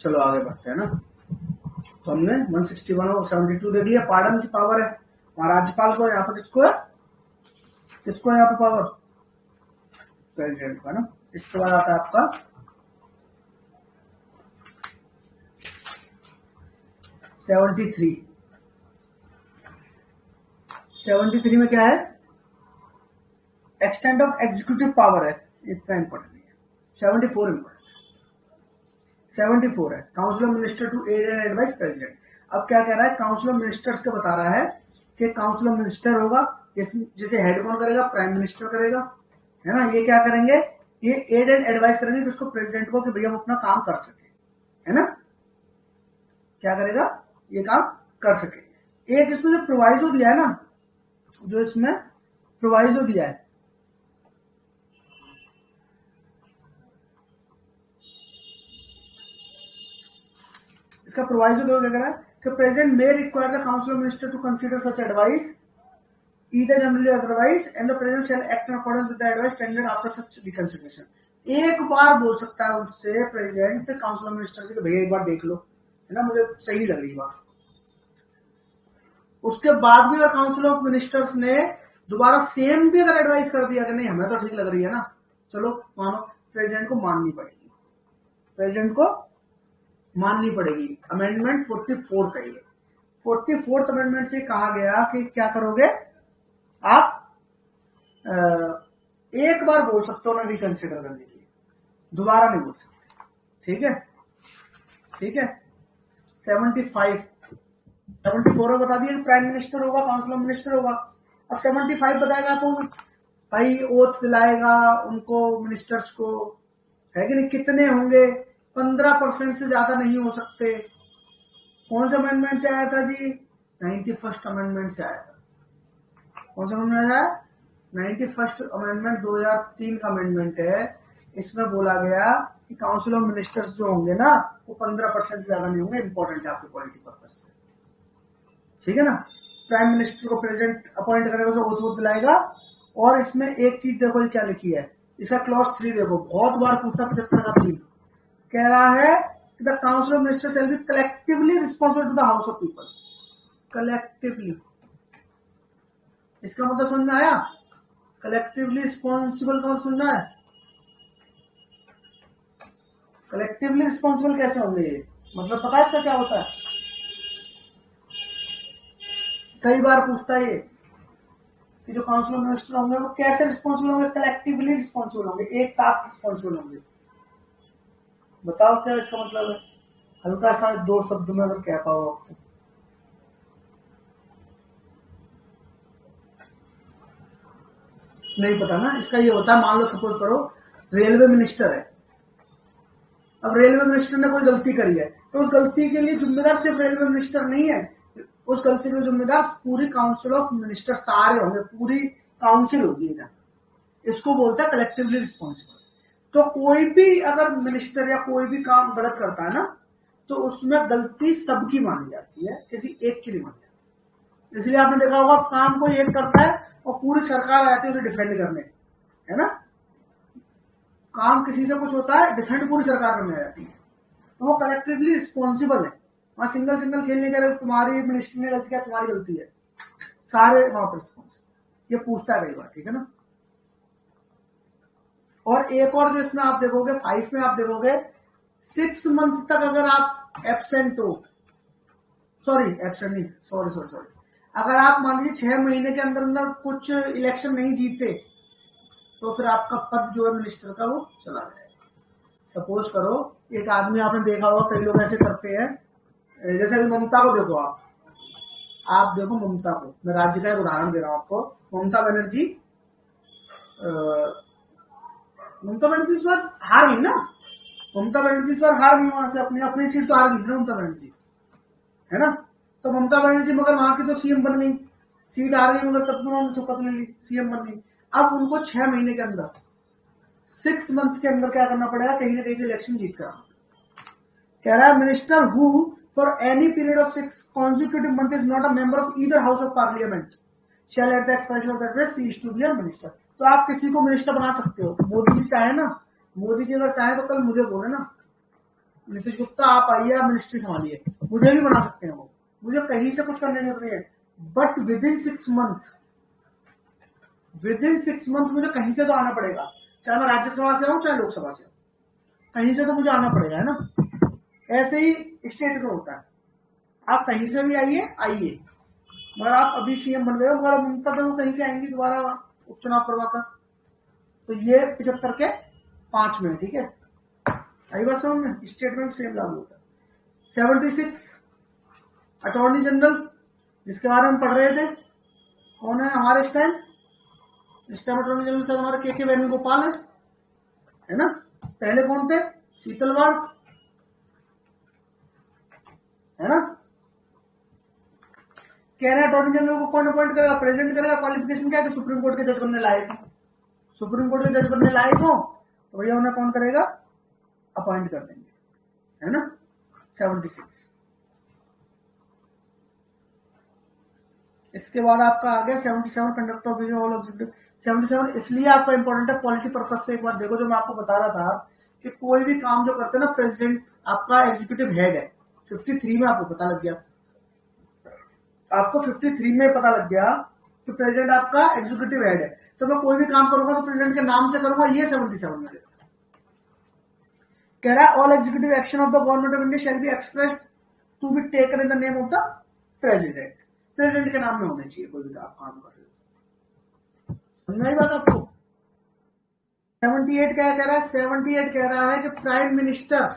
चलो आगे बढ़ते हैं ना। तो हमने 161 और 72 देख लिया, पार्डन की पावर है वहां राज्यपाल को, यहाँ पर किसको है, किसको है यहाँ पे पावर, प्रेसिडेंट का ना। इसके बाद आता है आपका 73। 73 में क्या है, एक्सटेंड ऑफ एग्जीक्यूटिव पावर है, इतना इंपॉर्टेंट नहीं है। 74 इंपॉर्टेंट, 74 है council of minister to aid and advice president. अब क्या कह रहा है, काउंसिल ऑफ मिनिस्टर्स का बता रहा है कि काउंसिल ऑफ मिनिस्टर होगा, जिसे हेड कौन करेगा, प्राइम मिनिस्टर करेगा, है ना। ये क्या करेंगे, ये एड एंड एडवाइस करेंगे कि उसको प्रेसिडेंट को कि भैया वो अपना काम कर सके, है ना। क्या करेगा, ये काम कर सके। एक इसमें जो प्रोवाइजो दिया है ना, जो इसमें प्रोवाइजो दिया है, इसका प्रोवाइजो दो क्या कह रहा है कि president may require the council of minister to consider such advice either generally or otherwise and the president shall act in accordance with the advice tendered after such reconsideration। एक बार बोल सकता है उससे प्रेसिडेंट काउंसिल ऑफ मिनिस्टर से कि भैया एक बार देख लो, है ना, मुझे सही नहीं लग रही बात। उसके बाद भी अगर काउंसिल ऑफ मिनिस्टर्स ने दोबारा सेम भी अगर एडवाइस कर दिया कि नहीं हमें तो ठीक लग रही है ना, चलो मानो, प्रेसिडेंट को माननी पड़ेगी, प्रेसिडेंट को माननी पड़ेगी। अमेंडमेंट 44 का ये 44th अमेंडमेंट से कहा गया कि क्या करोगे आप, एक बार बोल सकते हो ना रिकंसिडर करने के लिए, दोबारा नहीं बोल सकते। ठीक है, ठीक है। 75 74 बता दिया प्राइम मिनिस्टर होगा, काउंसिल ऑफ मिनिस्टर होगा। अब 75 बताएगा तो भाई ओथ दिलाएगा उनको, मिनिस्टर्स को, है कि नहीं। कितने होंगे, 15% से ज्यादा नहीं हो सकते। कौन सा अमेंडमेंट से आया था जी, 91st अमेंडमेंट से आया था। कौन सा अमेंडमेंट है, 91st अमेंडमेंट 2003 का अमेंडमेंट है। इसमें बोला गया कि काउंसिल ऑफ मिनिस्टर्स जो होंगे ना वो 15% से ज्यादा नहीं होंगे। इंपॉर्टेंट है आपके पॉलिटी पर्पज से, ठीक है ना। प्राइम मिनिस्टर को प्रेसिडेंट अपॉइंट करेगा, उसे ओथ वोथ दिलाएगा। और इसमें एक चीज देखो ये क्या लिखी है, इसका क्लॉज 3 देखो, बहुत बार पूछता 75 का 3 कह रहा है कि the council of ministers shall be collectively responsible to the house of people. Collectively, इसका मतलब समझ में आया, कलेक्टिवली रिस्पॉन्सिबल कौन सुनना है, कलेक्टिवली रिस्पॉन्सिबल कैसे होंगे ये, मतलब पता है इसका क्या होता है। कई बार पूछता है ये कि जो काउंसिल ऑफ मिनिस्टर होंगे वो कैसे रिस्पॉन्सिबल होंगे, कलेक्टिवली रिस्पॉन्सिबल होंगे, एक साथ रिस्पॉन्सिबल होंगे। बताओ क्या इसका मतलब है, हल्का सा 2 शब्द में अगर कह पाओ आप तो। नहीं पता ना, इसका ये होता है, मान लो सपोज करो रेलवे मिनिस्टर है, अब रेलवे मिनिस्टर ने कोई गलती करी है तो उस गलती के लिए जिम्मेदार सिर्फ रेलवे मिनिस्टर नहीं है, उस गलती के जिम्मेदार पूरी काउंसिल ऑफ मिनिस्टर सारे होंगे, पूरी काउंसिल होगी इधर, इसको बोलता है कलेक्टिवली रिस्पॉन्सिबल। तो कोई भी अगर मिनिस्टर या कोई भी काम गलत करता है ना तो उसमें गलती सबकी मानी जाती है, किसी एक की नहीं मानी जाती। इसलिए आपने देखा होगा काम कोई एक करता है और पूरी सरकार आती है उसे डिफेंड करने, है ना, काम किसी से कुछ होता है डिफेंड पूरी सरकार करने आ जाती है, तो वो कलेक्टिवली रिस्पॉन्सिबल है। वहां सिंगल सिंगल खेलने के लिए तुम्हारी मिनिस्ट्री ने गलती किया तुम्हारी गलती है, सारे वहां पर रिस्पॉन्सिबल, ये पूछता है कई बार, ठीक है ना। और एक और जो इसमें आप देखोगे 5 में आप देखोगे 6 मंथ तक अगर आप एब्सेंट हो, सॉरी एब्सेंट नहीं, सॉरी अगर आप मान लीजिए 6 महीने के अंदर अंदर कुछ इलेक्शन नहीं जीतते तो फिर आपका पद जो है मिनिस्टर का वो चला जाएगा। सपोज करो एक आदमी, आपने देखा होगा कई लोग ऐसे करते हैं, जैसे अभी ममता को देखो आप देखो ममता को, मैं राज्य का एक उदाहरण दे रहा हूं आपको। ममता बनर्जी इस बार हार गई ना, ममता बनर्जी इस बार हार गई, वहां से अपनी सीट तो हार गई ना ममता बनर्जी, है ना। तो ममता बनर्जी मगर वहां की तो सीएम बन गई, सीट हार गई मगर तब तो उन्होंने शपथ ले ली, सीएम बन गई। अब उनको 6 महीने के अंदर 6 मंथ के अंदर क्या करना पड़ेगा, कहीं ना कहीं से इलेक्शन जीत कर। कह रहा है minister who for any period of 6 consecutive months is not a member of either house of parliament shall at the expiration of that cease to be a minister। तो आप किसी को मिनिस्टर बना सकते हो, मोदी जी चाहे ना, मोदी जी अगर चाहे तो कल मुझे बोले ना नीतीश गुप्ता आप आइए आप मिनिस्ट्री संभालिए, मुझे भी बना सकते हैं वो, मुझे कहीं से कुछ करने की जरूरत नहीं है। बट विदिन 6 मंथ मुझे कहीं से तो आना पड़ेगा, चाहे मैं राज्यसभा से आऊं चाहे लोकसभा से आऊं, कहीं से तो मुझे आना पड़ेगा, है ना। ऐसे ही स्टेट में होता है, आप कहीं से भी आइए मगर आप अभी सीएम बन गए हो, मगर ममता तो कहीं से आएंगी दोबारा उपचुनाव करवाकर। तो ये 75 के 5 में, ठीक है, आई बात समझ में, स्टेट में सेम लागू होता है। 76 अटॉर्नी जनरल, जिसके बारे में पढ़ रहे थे, कौन है हमारे इस टाइम अटॉर्नी जनरल सर हमारे के वेणुगोपाल है ना। पहले कौन थे, शीतलवाड़, है ना। कह रहे हैं अटॉर्नी जनरल को कौन अपॉइंट करेगा, प्रेजेंट करेगा, क्वालिफिकेशन क्या है कि सुप्रीम कोर्ट के जज बनने लायक हो, सुप्रीम कोर्ट के जज बनने लायक हो तो भैया उन्हें कौन करेगा, अपॉइंट कर देंगे, है ना। 76। इसके बाद आपका आ गया 77 कंडक्ट ऑफ ऑल ऑब्जेक्टिव। 77 इसलिए आपका इंपॉर्टेंट है पॉलिटी पर्पज से। एक बार देखो, जो मैं आपको बता रहा था कि कोई भी काम जो करते हैं ना, प्रेसिडेंट आपका एग्जीक्यूटिव हेड है। 53 में आपको पता लग गया, आपको 53 में पता लग गया कि प्रेसिडेंट आपका एग्जीक्यूटिव हेड है, तो मैं कोई भी काम करूंगा तो प्रेसिडेंट के नाम से करूंगा, ये 77 में कह रहा है all executive action of the government of India shall be expressed to be taken in the name of the president. President के नाम में होने चाहिए कोई भी आप काम कर रहे हो, समझ में आई बात आपको। 78 क्या कह रहा है, 78 कह रहा है कि प्राइम मिनिस्टर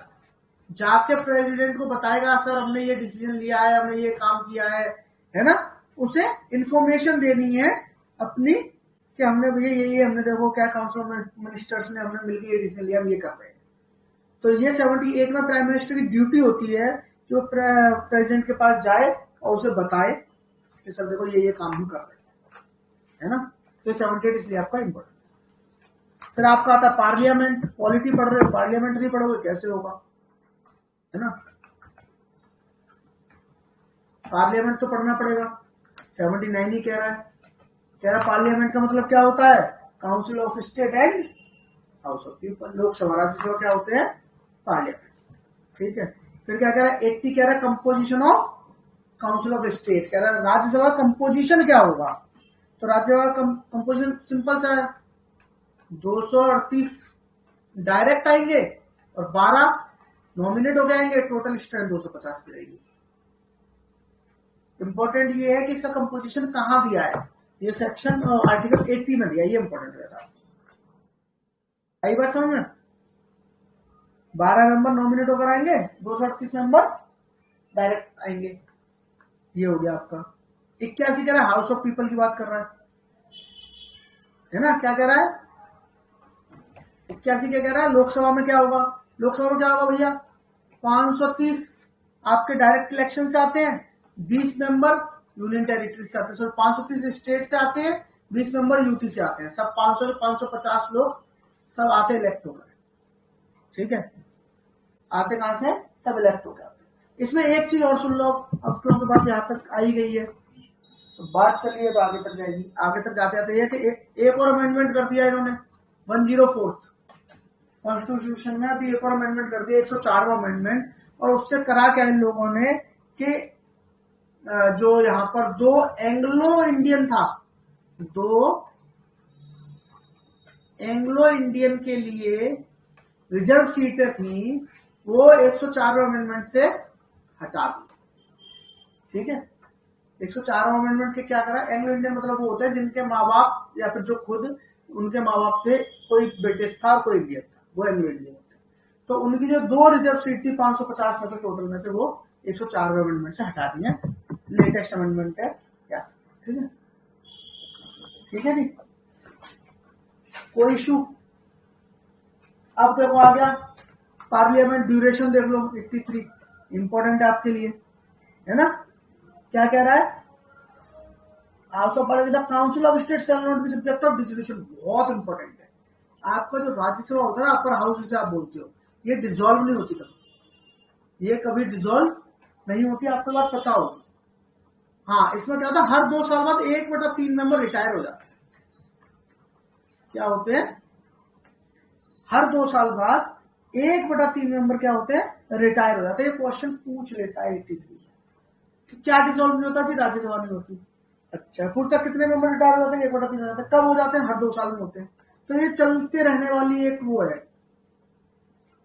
जाके प्रेसिडेंट को बताएगा सर हमने ये डिसीजन लिया है, हमने ये काम किया है ना, उसे इंफॉर्मेशन देनी है अपनी कि हमने भैया ये हमने देखो क्या काउंसिल ऑफ मिनिस्टर्स ने हमने मिलकर ये डिसीजन लिया, हम ये कर रहे हैं। तो ये 78 में प्राइम मिनिस्टर की ड्यूटी होती है कि वो प्रेसिडेंट के पास जाए और उसे बताए कि सर देखो ये काम हम कर रहे हैं, है ना। तो 78 इसलिए आपका इंपॉर्टेंट। फिर आपका आता है पार्लियामेंट। पॉलिटी पढ़ रहे हो, पार्लियामेंट नहीं पढ़ोगे कैसे होगा, है ना। पार्लियामेंट तो पढ़ना पड़ेगा। 79 ही कह रहा पार्लियामेंट का मतलब क्या होता है, council of state and house of people. Lok Sabha Rajya Sabha क्या होते हैं, पार्लियामेंट, ठीक है। फिर क्या कह रहा है, 80 कह रहा है composition of council of state. कह रहा है राज्यसभा कंपोजिशन क्या होगा, तो राज्यसभा कंपोजिशन सिंपल सा है, 238 डायरेक्ट आएंगे और 12 नॉमिनेट हो जाएंगे, टोटल स्ट्रेंथ 250 की रहेगी। इंपॉर्टेंट ये है कि इसका कंपोजिशन कहां दिया है, ये सेक्शन आर्टिकल 80 में दिया, ये इंपॉर्टेंट रहता है। आई बात समझ में। 12 मेंबर नॉमिनेट होकर आएंगे, 238 मेंबर डायरेक्ट आएंगे, ये हो गया आपका। 81 कह रहा है हाउस ऑफ पीपल की बात कर रहा है ना। क्या कह रहा है 81 क्या कह रहा है, लोकसभा में क्या होगा, लोकसभा में क्या होगा भैया, 530 आपके डायरेक्ट इलेक्शन से आते हैं, 20 मेंबर यूनियन टेरिटरी से आते हैं, 530 स्टेट से आते हैं, 20 मेंबर यूटी से आते हैं, सब 500 से 550 लोग सब आते इलेक्ट हो गए। ठीक है, आते कहां से, सब इलेक्ट हो गए। इसमें एक चीज और सुन लो, अब क्योंकि बात यहाँ तक आई गई है तो बात चलिए तो आगे तक जाएगी। आगे तक जाते जाते ये कि एक और अमेंडमेंट कर दिया इन्होंने 104 कॉन्स्टिट्यूशन में, अभी एक और अमेंडमेंट कर दिया 104वां अमेंडमेंट। और उससे करा क्या इन लोगों ने कि जो यहाँ पर दो एंग्लो इंडियन था, दो एंग्लो इंडियन के लिए रिजर्व सीटें थी, वो 104वें अमेंडमेंट से हटा दी। ठीक है, 104वां अमेंडमेंट के क्या करा, एंग्लो इंडियन मतलब वो होते हैं जिनके माँ बाप या फिर जो खुद उनके माँ बाप थे, कोई ब्रिटिश था और कोई इंडियन था, वो एंग्लो इंडियन होते हैं। तो उनकी जो दो रिजर्व सीट थी 550 में से टोटल में से, वो 104वें अमेंडमेंट से हटा दी है। लेटेस्ट अमेंडमेंट है क्या, ठीक है, ठीक है जी, कोई इशू। अब देखो आ गया पार्लियामेंट ड्यूरेशन, देख लो 83, इंपॉर्टेंट है आपके लिए, है ना। क्या कह रहा है, house of parliament the council of state shall not be subject of dissolution, बहुत इंपॉर्टेंट है। आपका जो राज्यसभा होता है ना, अपर हाउस जिसे आप बोलते हो, ये डिसॉल्व नहीं होती कभी, ये कभी डिसॉल्व नहीं होती, आपको बात पता होगी। हाँ, इसमें क्या होता है, हर 2 साल बाद 1/3 मेंबर रिटायर हो जाते हैं। क्या होते हैं, हर 2 साल बाद 1/3 मेंबर क्या होते हैं, रिटायर हो जाते हैं। ये क्वेश्चन पूछ लेता है 83। क्या डिसॉल्व नहीं होता जी, राज्यसभा नहीं होती। अच्छा, फिर तक कितने मेंबर रिटायर हो जाते हैं, 1/3 हो जाते हैं। कब हो जाते हैं, हर 2 साल में होते हैं। तो ये चलते रहने वाली एक वो है।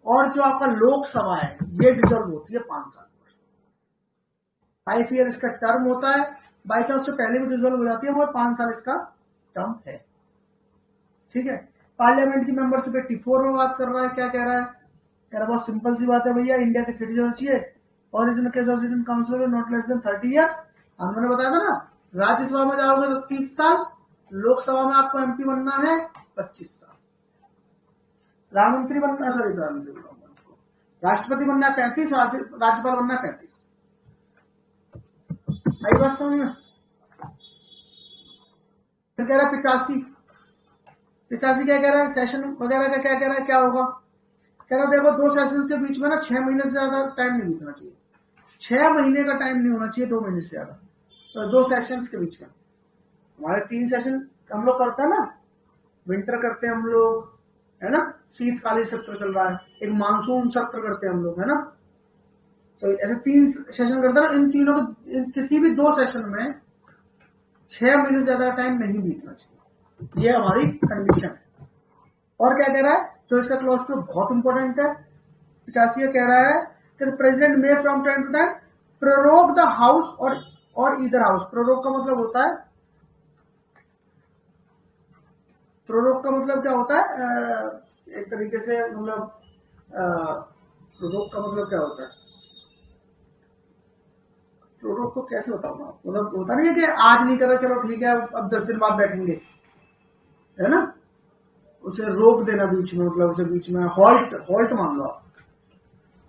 और जो आपका लोकसभा है, ये डिसॉल्व होती है 5 साल पर, 5 ईयर इसका टर्म होता है। बाई चांस से पहले भी डिसॉल्व हो जाती है, वो 5 साल इसका टर्म है। ठीक है, पार्लियामेंट की मेंबरशिप 84 में बात कर रहा है। क्या कह रहा है, कह रहा बहुत सिंपल सी बात है भैया, इंडिया के सिटीजन चाहिए, original case of citizen council not less than 30 year. हमने बताया था ना, राज्यसभा में जाओगे तो 30 साल, लोकसभा में आपको एमपी बनना है 25 साल, प्रधानमंत्री बनना, सॉरी प्रधानमंत्री, राष्ट्रपति बनना है 35, राज्यपाल बनना है 35। आई बात समझ में। फिर कह रहा है 85 क्या कह रहा है, सेशन वगैरह का क्या कह रहा है, क्या होगा, कह रहा देखो 2 सेशन के बीच में ना 6 महीने से ज्यादा टाइम नहीं बीतना चाहिए, 6 महीने का टाइम नहीं होना चाहिए, 2 महीने से ज्यादा। तो 2 सेशंस के बीच में, हमारे 3 सेशन हम लोग करते हैं ना, विंटर करते हैं हम लोग, है ना, शीतकालीन सत्र चल रहा है, एक मानसून सत्र करते हैं हम लोग, है ना। तो ऐसे 3 सेशन करते हैं ना, इन तीनों को किसी भी 2 सेशन में 6 महीने से ज्यादा टाइम नहीं बीतना चाहिए, ये हमारी कंडीशन है। और क्या कह रहा है, तो इसका क्लॉज 2 बहुत इंपॉर्टेंट है। 85 कह रहा है कि president may from time to time prorogue the house और ईदर हाउस। प्रोरोग का मतलब होता है, प्रोरोग का मतलब क्या होता है, एक तरीके से मतलब प्रोरोग का मतलब क्या होता है, प्रोरोग को कैसे बताऊंगा, मतलब होता नहीं है कि आज नहीं कर रहा, चलो ठीक है अब 10 दिन बाद बैठेंगे, है ना, उसे रोक देना बीच में, मतलब उसे बीच में हॉल्ट मान लो,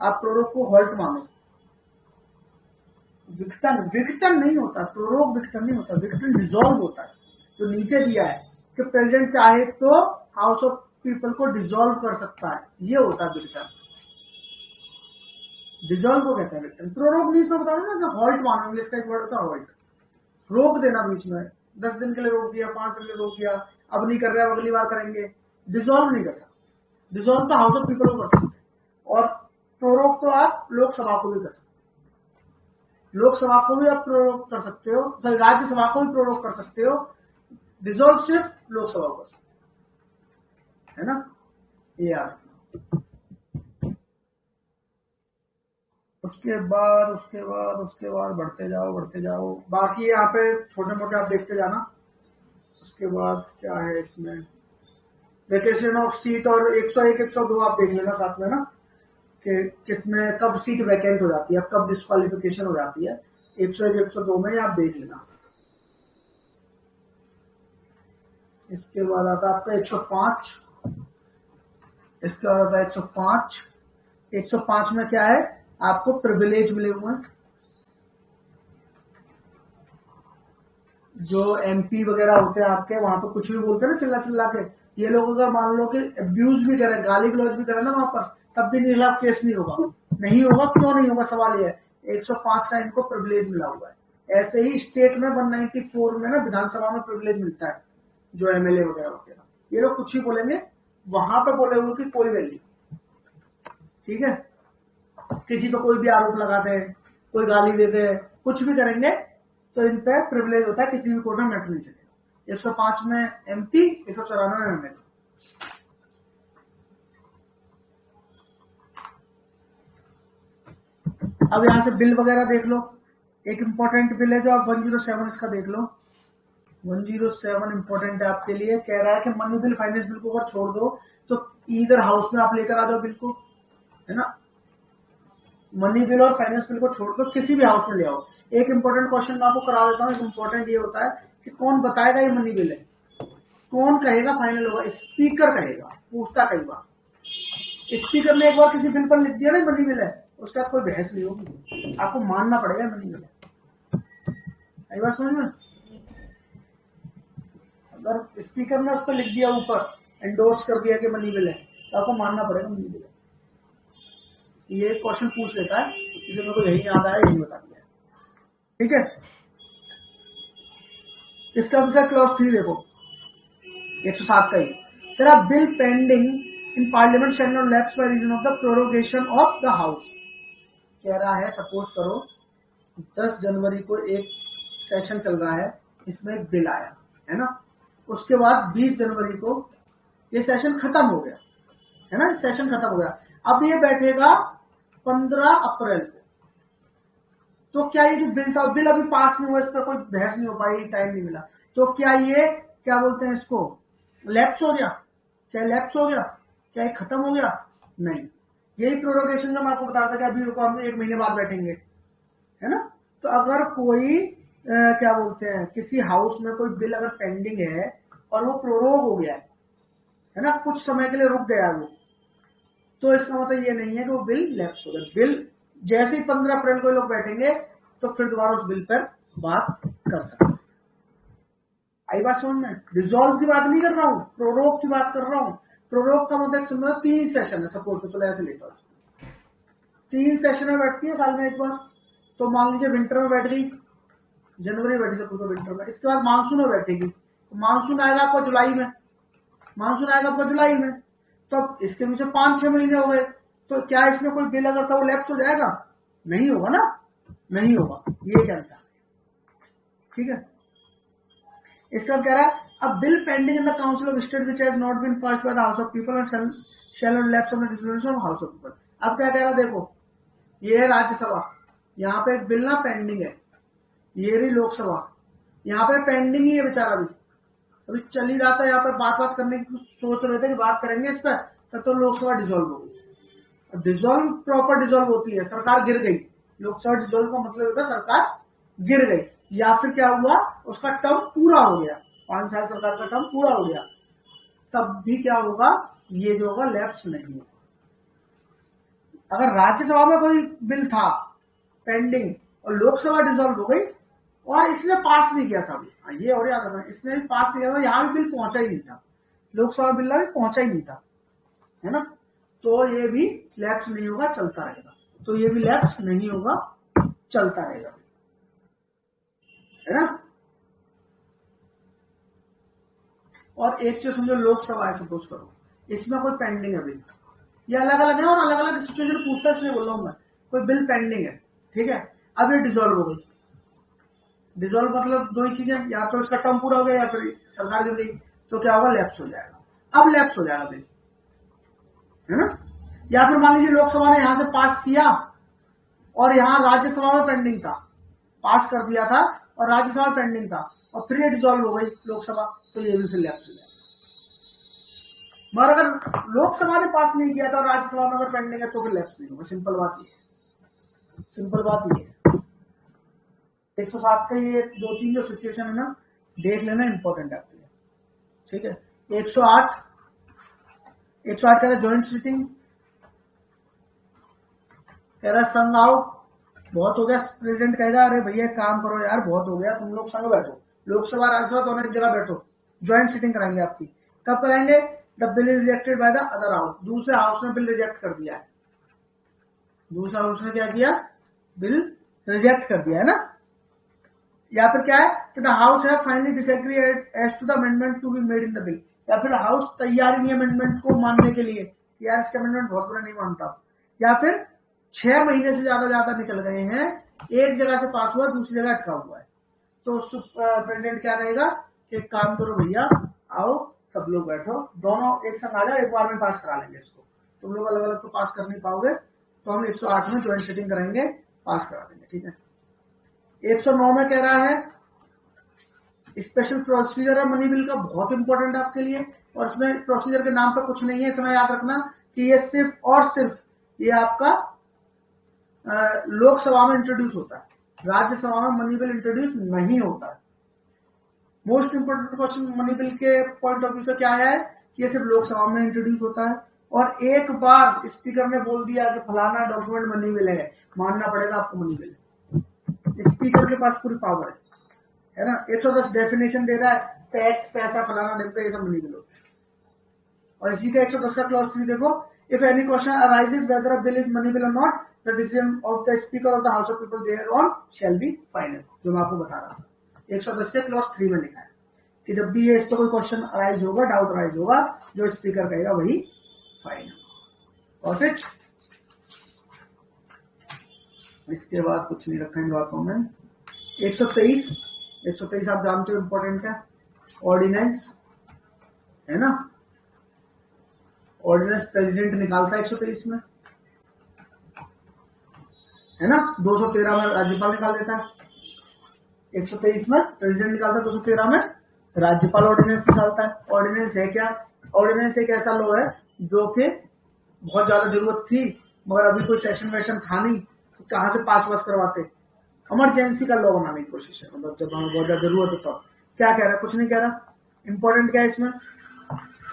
आप प्रोरोग को हॉल्ट मानो। विघटन नहीं होता, प्रोरोग विघटन नहीं होता, विघटन डिसॉल्व होता है। जो नीचे दिया है कि प्रेसिडेंट चाहे तो हाउस ऑफ पीपल को डिसॉल्व कर सकता है, ये होता है विघटन, डिसॉल्व को कहते हैं विघटन। प्रोरोग नहीं, इसमें बता दो ना, हॉल्ट मानो, इंग्लिश का एक वर्ड होता है हॉल्ट, रोक देना बीच में, 10 दिन के लिए रोक दिया, 5 दिन के लिए रोक दिया, अब नहीं कर रहे, अब अगली बार करेंगे। डिसॉल्व नहीं कर सकते, डिसॉल्व तो हाउस ऑफ पीपल को कर सकते हैं, और प्रोरोग तो आप लोकसभा को भी कर सकते हो, लोकसभा को भी आप प्रोरोग कर सकते हो, सॉरी राज्यसभा को भी प्रोरोग कर सकते हो, डिसॉल्व सिर्फ लोकसभा को कर सकते, है ना, ये याद। उसके बाद बढ़ते जाओ, बाकी यहाँ पे छोटे मोटे आप देखते जाना। उसके बाद क्या है इसमें, वेकेशन ऑफ सीट और 101 102 आप देख लेना साथ में ना, कि किसमें कब सीट वैकेंट हो जाती है, कब डिस्क्वालिफिकेशन हो जाती है, 101 102 में आप देख लेना। इसके बाद आता है आपका 105, इसके बाद आता है 105, 105 में क्या है, आपको प्रिविलेज मिले हुए हैं। जो एमपी वगैरह होते हैं आपके, वहां पे कुछ भी बोलते हैं ना चिल्ला चिल्ला के, ये लोग अगर मान लो कि अब्यूज भी करें, गाली गलौज भी करें ना वहां पर, तब भी इनके खिलाफ केस नहीं होगा। नहीं होगा, क्यों नहीं होगा, सवाल ये है 105 का इनको प्रिविलेज मिला हुआ है। ऐसे ही स्टेट में 194 में ना विधानसभा में प्रिविलेज मिलता है, जो एमएलए वगैरह होते हैं, ये लोग कुछ ही बोलेंगे, वहां पे बोले हुए की कोई वैल्यू। ठीक है, किसी पे कोई भी आरोप लगाते हैं, कोई गाली देते हैं, कुछ भी करेंगे तो इन पे प्रिविलेज होता है, किसी भी कोर्ट में मैटर नहीं चलेगा। 105 में एमपी, 194 में एमएलए। अब यहां से बिल वगैरह देख लो। एक इंपॉर्टेंट बिल है जो आप 107 इसका देख लो। 107 इंपॉर्टेंट है आपके लिए। कह रहा है कि मनी बिल, फाइनेंस बिल को अगर छोड़ दो तो इधर हाउस में आप लेकर आ जाओ बिल को, है ना। मनी बिल और फाइनेंस बिल को छोड़ दो, किसी भी हाउस में ले आओ। एक इंपॉर्टेंट क्वेश्चन मैं आपको करा देता हूँ। एक इंपॉर्टेंट ये होता है कि कौन बताएगा ये मनी बिल है, कौन कहेगा फाइनल होगा, स्पीकर कहेगा, पूछता कई बार। स्पीकर ने एक बार किसी बिल पर लिख दिया ना मनी बिल है, उसके बाद कोई बहस नहीं होगी, आपको मानना पड़ेगा मनी बिल है। कई बार समझ में, अगर स्पीकर ने उस पर लिख दिया, ऊपर एंडोर्स कर दिया कि मनी बिल है, तो आपको मानना पड़ेगा मनी बिल है। ये क्वेश्चन पूछ लेता है, इसे मेरे को यही याद आया, यही बता दिया। ठीक है, इसका दूसरा क्लॉज 3 देखो, 107 का ही। तेरा bill pending in parliament shall not lapse by reason of the prorogation of the house. कह रहा है, सपोज करो 10 जनवरी को एक सेशन चल रहा है, इसमें एक बिल आया, है ना। उसके बाद 20 जनवरी को ये सेशन खत्म हो गया, है ना, सेशन खत्म हो गया। अब ये बैठेगा 15 अप्रैल को। तो क्या ये जो बिल था, बिल अभी पास नहीं हुआ, इस पर कोई बहस नहीं हो पाई, टाइम नहीं मिला, तो क्या ये, क्या बोलते हैं इसको, लैप्स हो गया? क्या लैप्स हो गया? क्या ये खत्म हो गया? नहीं। यही प्रोरोगेशन जो मैं आपको बता रहा था कि अभी रुको, हम 1 महीने बाद बैठेंगे, है ना। तो अगर कोई क्या बोलते हैं, किसी हाउस में कोई बिल अगर पेंडिंग है और वो प्रोरोग हो गया है ना, कुछ समय के लिए रुक गया वो, तो इसका मतलब ये नहीं है कि वो बिल लैप्स हो गया। बिल जैसे ही 15 अप्रैल को लोग बैठेंगे तो फिर दोबारा उस बिल पर बात कर सकते हैं। आई बात समझ में? डिसॉल्व की बात नहीं कर रहा हूं, प्रोरोग की बात कर रहा हूं। प्रोरोग का मतलब समझो 3 सेशन है, सपोज तो चलो ऐसे लेता हूं, 3 सेशन में बैठती है साल में एक बार। तो मान लीजिए विंटर में बैठ गई, जनवरी बैठी सपोज तो विंटर में, इसके बाद मानसून में बैठेगी, तो मानसून आएगा आपका जुलाई में, मानसून आएगा आपका जुलाई में, तो अब इसके पीछे 5-6 महीने हो गए, तो क्या इसमें कोई बिल अगर था वो लैप्स हो जाएगा? नहीं होगा ना, नहीं होगा, ये कहता है। ठीक है, इसका कह रहा है, अब bill pending in the council of state which has not been passed by the house of people and shall not lapse on the disposition of house of people. अब क्या कह रहा है, देखो ये है राज्यसभा, यहाँ पे एक बिल ना पेंडिंग है, ये रही लोकसभा, यहाँ पे पेंडिंग ही है बेचारा, अभी चल ही रहा था, यहाँ पर बात करने की सोच रहे थे कि बात करेंगे इस पर, तब तो लोकसभा डिसॉल्व हो गई। डिसॉल्व प्रॉपर डिसॉल्व होती है, सरकार गिर गई। लोकसभा डिसॉल्व का मतलब होता है सरकार गिर गई, या फिर क्या हुआ, उसका टर्म पूरा हो गया, 5 साल सरकार का टर्म पूरा हो गया, तब भी क्या होगा, ये जो होगा लैप्स नहीं होगा। अगर राज्यसभा में कोई बिल था पेंडिंग और लोकसभा डिसॉल्व हो गई और इसने पास नहीं किया था अभी, ये और याद रखना, इसने भी पास नहीं किया था, यहां भी बिल पहुंचा ही नहीं था, लोकसभा बिल भी पहुंचा ही नहीं था, है ना, तो ये भी लैप्स नहीं होगा, चलता रहेगा। तो ये भी लैप्स नहीं होगा, चलता रहेगा, है ना। और एक चीज समझो, लोकसभा है सपोज करो, इसमें कोई पेंडिंग है बिल, ये अलग अलग है और अलग अलग सिचुएशन पूछता है, इसलिए बोल रहा हूं मैं, कोई बिल पेंडिंग है, ठीक है, अब ये डिसॉल्व हो गई। डिसॉल्व मतलब दो ही चीजें, या तो इसका टर्म पूरा हो गया या फिर सरकार गिर गई, तो क्या होगा, लैप्स हो जाएगा। अब लैप्स हो जाएगा बिल, है ना। या फिर मान लीजिए लोकसभा ने यहां से पास किया और यहां राज्यसभा में पेंडिंग था, पास कर दिया था और राज्यसभा में पेंडिंग था, और फिर ये डिसॉल्व हो गई लोकसभा, तो ये भी फिर लैप्स हो जाएगा। मगर अगर लोकसभा ने पास नहीं किया था और राज्यसभा में अगर पेंडिंग है तो फिर लैप्स नहीं होगा। सिंपल बात ये है, सिंपल बात ये है। 107 का ये 2-3 जो सिचुएशन है ना, देख लेना, इंपॉर्टेंट है आपके लिए, ठीक है। 108 का ज्वाइंट सिटिंग, कह रहा संग आओ, बहुत हो गया। प्रेसिडेंट कहेगा अरे भैया काम करो यार, बहुत हो गया, तुम लोग संग बैठो, लोकसभा राज्यसभा दोनों एक जगह बैठो, ज्वाइंट सिटिंग कराएंगे आपकी। कब कराएंगे? The bill is rejected by the other house, दूसरे हाउस ने बिल रिजेक्ट कर दिया है, दूसरा हाउस ने क्या किया? बिल रिजेक्ट कर दिया है ना। या फिर क्या है कि द हाउस है finally disagree as to the amendment to be made in the bill, या फिर हाउस तैयार नहीं अमेंडमेंट को मानने के लिए, यार इसका अमेंडमेंट बहुत बुरा नहीं मानता, या फिर 6 महीने से ज्यादा निकल गए हैं, एक जगह से पास हुआ दूसरी जगह अटका हुआ है, तो प्रेसिडेंट क्या कहेगा कि काम करो भैया, आओ सब लोग बैठो, दोनों एक संग आ जाओ, एक बार में पास करा लेंगे इसको, तुम लोग अलग अलग तो पास कर नहीं पाओगे, तो हम 108 में ज्वाइंट सिटिंग करेंगे, पास करा देंगे, ठीक है। 109 में कह रहा है स्पेशल प्रोसीजर है मनी बिल का, बहुत इंपॉर्टेंट है आपके लिए, और इसमें प्रोसीजर के नाम पर कुछ नहीं है, इतना याद रखना कि ये सिर्फ और सिर्फ ये आपका लोकसभा में इंट्रोड्यूस होता है, राज्यसभा में मनी बिल इंट्रोड्यूस नहीं होता है। Most important question money bill के पॉइंट ऑफ व्यू से क्या है कि ये सिर्फ लोकसभा में इंट्रोड्यूस होता है, और एक बार स्पीकर ने बोल दिया कि फलाना डॉक्यूमेंट मनी बिल है, मानना पड़ेगा आपको मनी बिल, स्पीकर के पास पूरी पावर है ना। 110 डेफिनेशन दे रहा है, टैक्स, पैसा, फलाना डिब्बे, ये सब मनी बिल होता है। और इसी का 110 का क्लॉज 3 देखो, if any question arises whether a bill is money bill or not, the decision of the speaker of the house of people thereon shall be final, जो मैं आपको बता रहा था 110 के क्लॉज 3 में लिखा है कि जब भी ये इस पर कोई क्वेश्चन अराइज होगा, डाउट अराइज होगा, जो स्पीकर कहेगा वही फाइनल। और फिर इसके बाद कुछ नहीं रखा इन बातों में। 123 आप जानते हो इंपॉर्टेंट है, ऑर्डिनेंस है ना, ऑर्डिनेंस प्रेसिडेंट निकालता है 123 में, है ना। 213 में राज्यपाल निकाल देता है, 123 में प्रेसिडेंट निकालता है, 213 में राज्यपाल ऑर्डिनेंस निकालता है। ऑर्डिनेंस है क्या? ऑर्डिनेंस एक ऐसा लॉ है जो कि बहुत ज्यादा जरूरत थी, मगर अभी कोई सेशन वेशन था नहीं, तो कहां से पास करवाते, इमरजेंसी का लॉ बनाने की कोशिश है, मतलब जब हमें बहुत ज्यादा जरूरत है तो। क्या कह रहा है? कुछ नहीं कह रहा। इंपॉर्टेंट क्या है इसमें?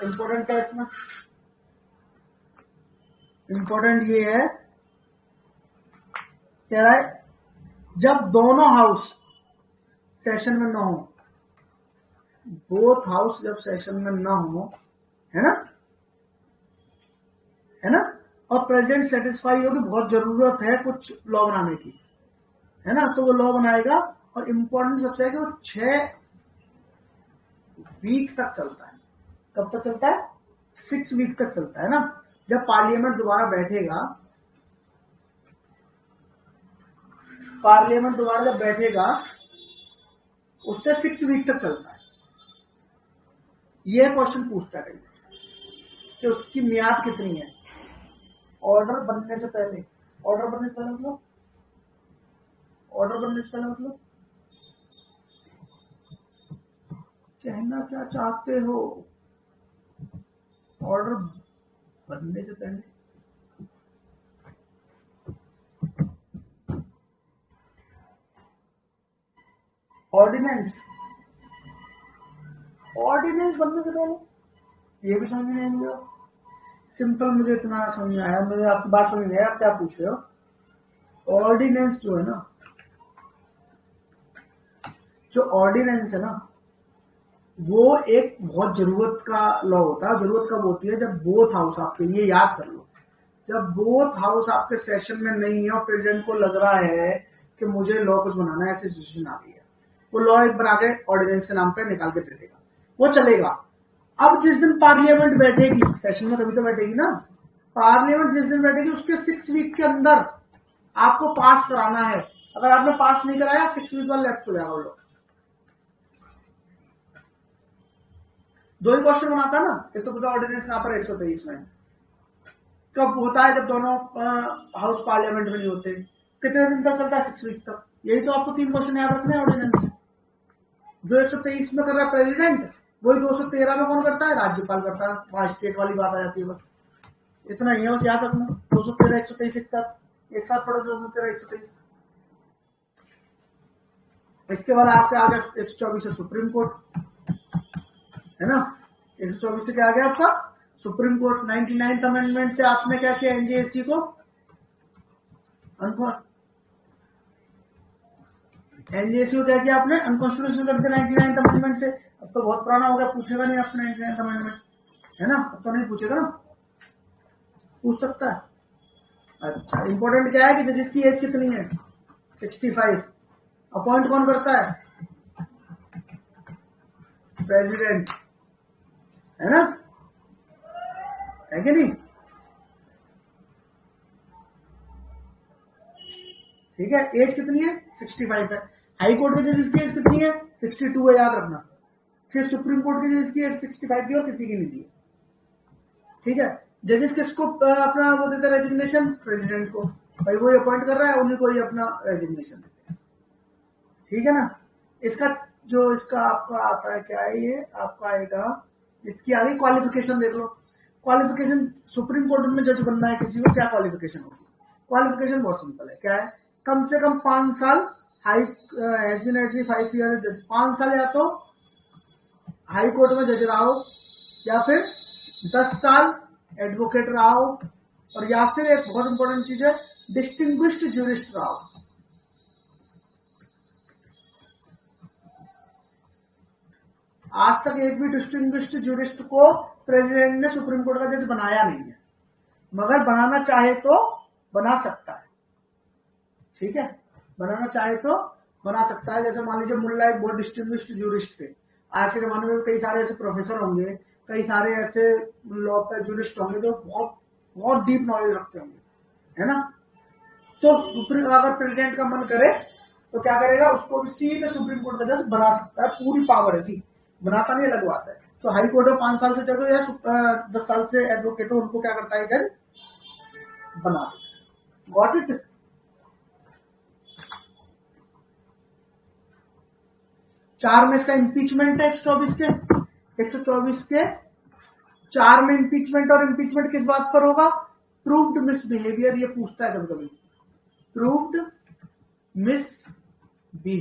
इंपॉर्टेंट क्या है इसमें? इंपॉर्टेंट ये है, कह रहा है जब दोनों हाउस सेशन में ना हो, बोथ हाउस जब सेशन में ना हो, है ना, है ना, और प्रेसिडेंट सेटिस्फाई हो कि बहुत जरूरत है कुछ लॉ बनाने की, है ना, तो वो लॉ बनाएगा। और इम्पोर्टेंट सबसे है कि वो 6 वीक तक चलता है। कब तक चलता है? 6 वीक तक चलता है ना। जब पार्लियामेंट दोबारा बैठेगा, पार्लियामेंट दोबारा जब बैठेगा उससे 6 वीक तक चलता है। ये क्वेश्चन पूछता है कि उसकी मियाद कितनी है ऑर्डर बनने से पहले। ऑर्डर बनने से पहले मतलब, ऑर्डर बनने से पहले मतलब कहना क्या चाहते हो? ऑर्डर बनने से पहले ऑर्डिनेंस, ऑर्डिनेंस बनने से पहले, ये भी समझ नहीं आएंगे। सिंपल, मुझे इतना समझ में आया, मुझे आपकी बात समझ नहीं आया, आप क्या पूछ रहे हो। ऑर्डिनेंस जो है ना, जो ऑर्डिनेंस है ना, वो एक बहुत जरूरत का लॉ होता है। जरूरत कब होती है? जब बोथ हाउस आपके, ये याद कर लो, जब बोथ हाउस आपके सेशन में नहीं है और प्रेसिडेंट को लग रहा है कि मुझे लॉ कुछ बनाना है, ऐसी सिचुएशन आ गई है, वो लॉ एक बना के ऑर्डिनेंस के नाम पे निकाल के दे देगा, वो चलेगा। अब जिस दिन पार्लियामेंट बैठेगी, सेशन में कभी तो बैठेगी ना, पार्लियामेंट जिस दिन बैठेगी उसके 6 वीक के अंदर आपको पास कराना है। अगर आपने पास नहीं कराया, 6 वीक वाला लेफ्ट हो जाएगा वो लोग। दो ही क्वेश्चन बनाता है ना, एक तो पूरा ऑर्डिनेंस कहां पर 123 में कब होता है? जब दोनों हाउस पार्लियामेंट में नहीं होते। कितने दिन तक चलता है? 6 वीक तक। यही तो आपको 3 क्वेश्चन याद रखने हैं ऑर्डिनेंस। जो 123 में कर रहा है प्रेसिडेंट, वही 213 में कौन करता है? राज्यपाल करता है। वहां स्टेट वाली बात आ जाती है, बस इतना ही है, बस याद रखना। 213 123 एक साथ पढ़ो, 213 123। इसके बाद आपके आ गया 124 से सुप्रीम कोर्ट, है ना। 124 से क्या आ गया आपका? Supreme court. 99th अमेंडमेंट से आपने क्या किया? एनजेएसी को एनजीएसी को क्या किया आपने, अनकॉन्स्टिट्यूशनल कर दिया 99th अमेंडमेंट से। अब तो बहुत पुराना हो गया, पूछेगा नहीं आपसे 99th अमेंडमेंट, है ना, अब तो नहीं पूछेगा ना, पूछ सकता है। अच्छा, इंपॉर्टेंट क्या है कि जजेस की एज कितनी है, 65। अपॉइंट कौन करता है, प्रेसिडेंट, है ना, है कि नहीं, ठीक है। एज कितनी है, 65 है। हाई कोर्ट के जजेस की एज कितनी है, 62 है, याद रखना। सिर्फ सुप्रीम कोर्ट के जजेस की एज 65 की और किसी की नहीं दी, ठीक है। जजेस किसको अपना वो देते हैं रेजिग्नेशन, प्रेसिडेंट को, भाई वो अपॉइंट कर रहा है, उन्हीं को ही अपना रेजिग्नेशन देते हैं, ठीक है ना। इसका जो इसका आपका आता है क्या है, ये आपका आएगा, इसकी आगे क्वालिफिकेशन देख लो। क्वालिफिकेशन, सुप्रीम कोर्ट में जज बनना है किसी को, क्या क्वालिफिकेशन होगी, क्वालिफिकेशन बहुत सिंपल है, क्या है, कम से कम 5 साल हाई हैज बीन एट 5 ईयर जज, 5 साल या तो हाई कोर्ट में जज रहा हो, या फिर 10 साल एडवोकेट रहा हो, और या फिर एक बहुत इंपॉर्टेंट चीज है, डिस्टिंग्विश्ड ज्यूरिस्ट रहा हो। आज तक एक भी डिस्टिंग्विश्ड ज्यूरिस्ट को प्रेसिडेंट ने सुप्रीम कोर्ट का जज बनाया नहीं है, मगर बनाना चाहे तो बना सकता है, ठीक है, बनाना चाहे तो बना सकता है। जैसे मान लीजिए मुल्ला एक बहुत डिस्टिंग्विश्ड ज्यूरिस्ट थे, आज के जमाने में कई सारे ऐसे प्रोफेसर होंगे, कई सारे ऐसे लॉ पे ज्यूरिस्ट होंगे जो बहुत बहुत डीप नॉलेज रखते होंगे, है ना। तो सुप्रीम, अगर प्रेसिडेंट का मन करे तो क्या करेगा, उसको भी सीधे सुप्रीम कोर्ट का जज बना सकता है, पूरी पावर है जी, बनाता नहीं, लगवाता है। तो हाई कोर्ट में 5 साल से जज हो या 10 साल से एडवोकेट हो, उनको क्या करता है जज, बना देता। Got it. चार में इसका इम्पीचमेंट है 124 के, 124 के 4 में इम्पीचमेंट, और इम्पीचमेंट किस बात पर होगा, प्रूव्ड मिसबिहेवियर, ये पूछता है कभी कभी, प्रूव्ड मिसबिहेवियर,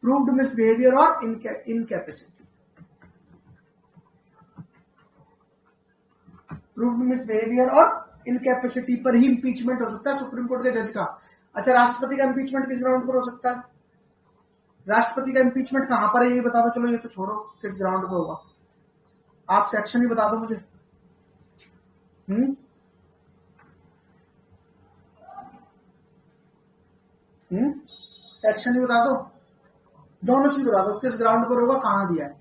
प्रूव्ड मिसबिहेवियर और इनकैपेसिटी, प्रूव्ड मिसबिहेवियर और इनकैपेसिटी पर ही इम्पीचमेंट हो सकता है सुप्रीम कोर्ट के जज का। अच्छा, राष्ट्रपति का इम्पीचमेंट किस ग्राउंड पर हो सकता है, राष्ट्रपति का इम्पीचमेंट कहां पर है ये बता दो, चलो ये तो छोड़ो, किस ग्राउंड पर होगा, आप सेक्शन ही बता दो मुझे। सेक्शन ही बता दो, दोनों चीज बता दो, किस ग्राउंड पर होगा, कहां दिया है।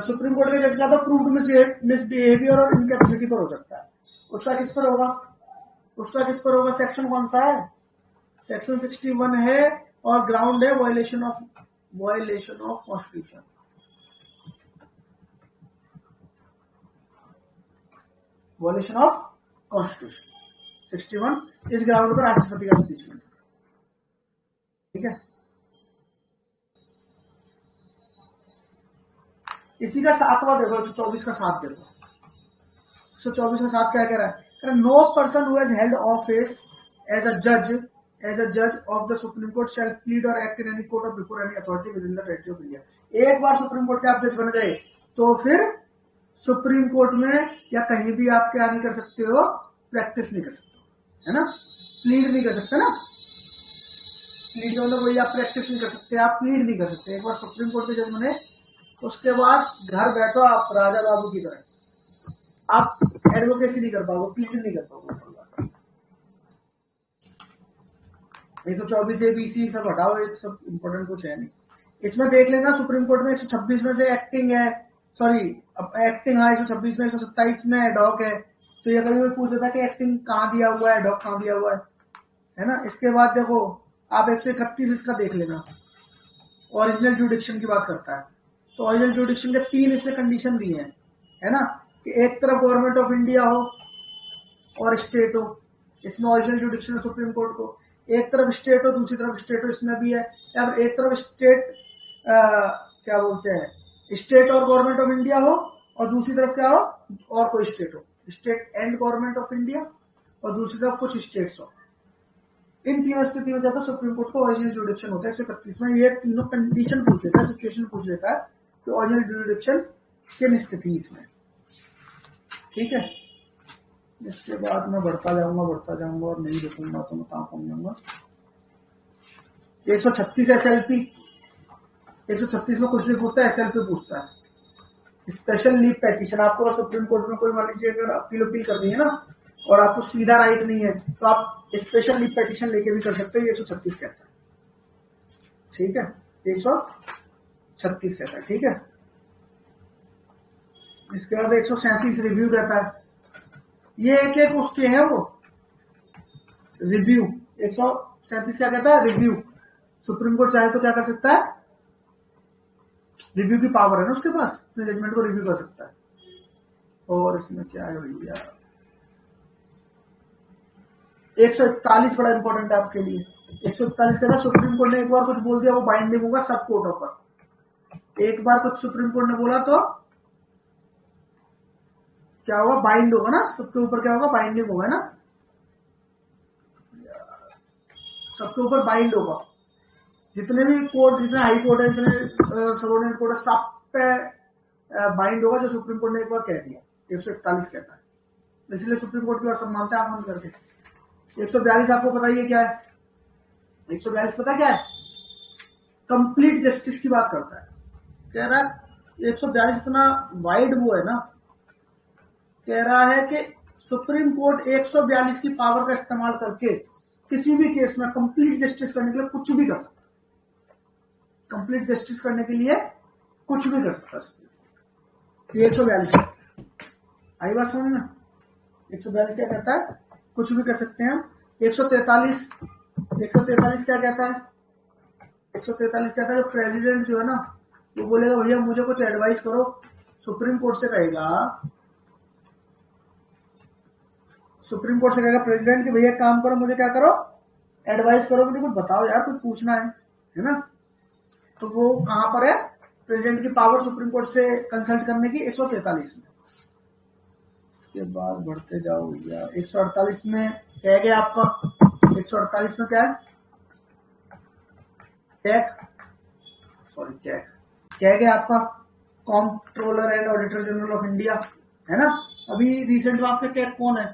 सुप्रीम कोर्ट के जज का तो प्रूव्ड मिसबिहेवियर और इनकैपेसिटी पर हो सकता है, उसका किस पर होगा, उसका किस पर होगा, सेक्शन कौन सा है, सेक्शन 61 है, और ग्राउंड है violation of constitution, violation of constitution 61, इस ग्राउंड पर राष्ट्रपति का इम्पीचमेंट, ठीक है। इसी का 7वां देखो, 124 का 7 देखो, 124 का 7 क्या कह रहा है, no person who has held office as a जज of the supreme court shall plead or act in any court or before any authority within the territory of India. एक बार सुप्रीम कोर्ट के आप जज बन गए तो फिर सुप्रीम कोर्ट में या कहीं भी आप क्या नहीं कर सकते हो, प्रैक्टिस नहीं कर सकते, है ना, प्लीड नहीं कर सकते ना, प्लीड मतलब वही, आप प्रैक्टिस नहीं कर सकते, आप प्लीड नहीं कर सकते। एक बार सुप्रीम कोर्ट के जज बने उसके बाद घर बैठो आप राजा बाबू की तरह, आप एडवोकेसी नहीं कर पाओगे, प्लीड नहीं कर पाओगे। 124 ABC सब हटाओ, ये सब इंपॉर्टेंट कुछ है नहीं। इसमें देख लेना सुप्रीम कोर्ट में 126 में से एक्टिंग है, सॉरी एक्टिंग है 126 में, 127 में एडॉक है, तो ये कभी पूछ देता कि एक्टिंग कहाँ दिया हुआ है, एडॉक कहाँ दिया हुआ है ना। इसके बाद देखो आप 131 इसका देख लेना, ओरिजिनल जुडिक्शन की बात करता है, तो ओरिजिनल जुडिक्शन के 3 इसने कंडीशन दिए हैं, है ना, कि एक तरफ गवर्नमेंट ऑफ इंडिया हो और स्टेट हो, इसमें ओरिजिनल जुडिक्शन सुप्रीम कोर्ट को, एक तरफ स्टेट हो दूसरी तरफ स्टेट हो, इसमें भी है, या फिर एक तरफ स्टेट क्या बोलते हैं, स्टेट और गवर्नमेंट ऑफ इंडिया हो, और दूसरी तरफ क्या हो, और कोई स्टेट हो, state and government of India, और दूसरी तरफ कुछ स्टेट्स हो। इन तीनों स्थिति में जाता सुप्रीम कोर्ट को ओरिजिनल जुडिक्शन होता है 131 में। ये तीनों कंडीशन पूछ लेता है, सिचुएशन पूछ लेता है कि ओरिजिनल जुडिक्शन किन स्थिति इसमें, ठीक है। इसके बाद मैं बढ़ता जाऊंगा और नहीं देखूंगा तो मैं कहाँ पहुंच जाऊंगा। 136 SLP, 136 में कुछ नहीं पूछता, SLP पूछता है। स्पेशल लीव पेटिशन, आपको सुप्रीम कोर्ट में कोई मान लीजिए अगर अपील करनी है ना और आपको सीधा राइट नहीं है तो आप स्पेशल लीव पेटिशन लेके भी कर सकते हो। 136 कहता है, ठीक है, 136 कहता है, ठीक है। इसके बाद 137 रिव्यू कहता है। ये एक एक उसके है वो रिव्यू। 137 क्या कहता है? रिव्यू। सुप्रीम कोर्ट चाहे तो क्या कर सकता है? रिव्यू की पावर है ना उसके पास, अपने जजमेंट को रिव्यू कर सकता है। और इसमें क्या है भैया, 141 बड़ा इंपॉर्टेंट है आपके लिए। 141 कहता है सुप्रीम कोर्ट ने एक बार कुछ बोल दिया वो बाइंडिंग होगा सब कोर्टों पर। एक बार कुछ सुप्रीम कोर्ट ने बोला तो क्या होगा? बाइंड होगा ना सबके ऊपर। क्या होगा? बाइंडिंग होगा ना, सबके ऊपर बाइंड होगा। जितने भी कोर्ट, जितने हाई कोर्ट है, जितने सबऑर्डिनेट कोर्ट है, सब पे बाइंड होगा जो सुप्रीम कोर्ट ने एक बार कह दिया। 141 कहता है, इसलिए सुप्रीम कोर्ट की बात सब मानते हैं आप मन करके। 142 आपको पता ही है क्या है? 142 पता क्या है? कंप्लीट जस्टिस की बात करता है। कह रहा है 142 इतना वाइड वो है ना, कह रहा है कि सुप्रीम कोर्ट 142 की पावर का इस्तेमाल करके किसी भी केस में कंप्लीट जस्टिस करने के लिए कुछ भी कर सकता है। कंप्लीट जस्टिस करने के लिए कुछ भी कर सकता है। ये 142 आई बात समझ में? 142 क्या कहता है? कुछ भी कर सकते हैं। 143 क्या कहता है? 143 कहता है जो प्रेसिडेंट जो है ना वो बोलेगा भैया मुझे कुछ एडवाइस करो, सुप्रीम कोर्ट से कहेगा प्रेसिडेंट कि भैया काम करो, मुझे क्या करो? एडवाइस करो, मुझे कुछ बताओ यार, कुछ पूछना है ना। तो वो कहां पर है? प्रेसिडेंट की पावर सुप्रीम कोर्ट से कंसल्ट करने की 143 में। इसके बाद बढ़ते जाओ भैया। 148 में क्या है आपका? 148 में क्या है? क्या है आपका? Comptroller and auditor general of India, है ना। अभी रिसेंट में आपके कैग कौन है?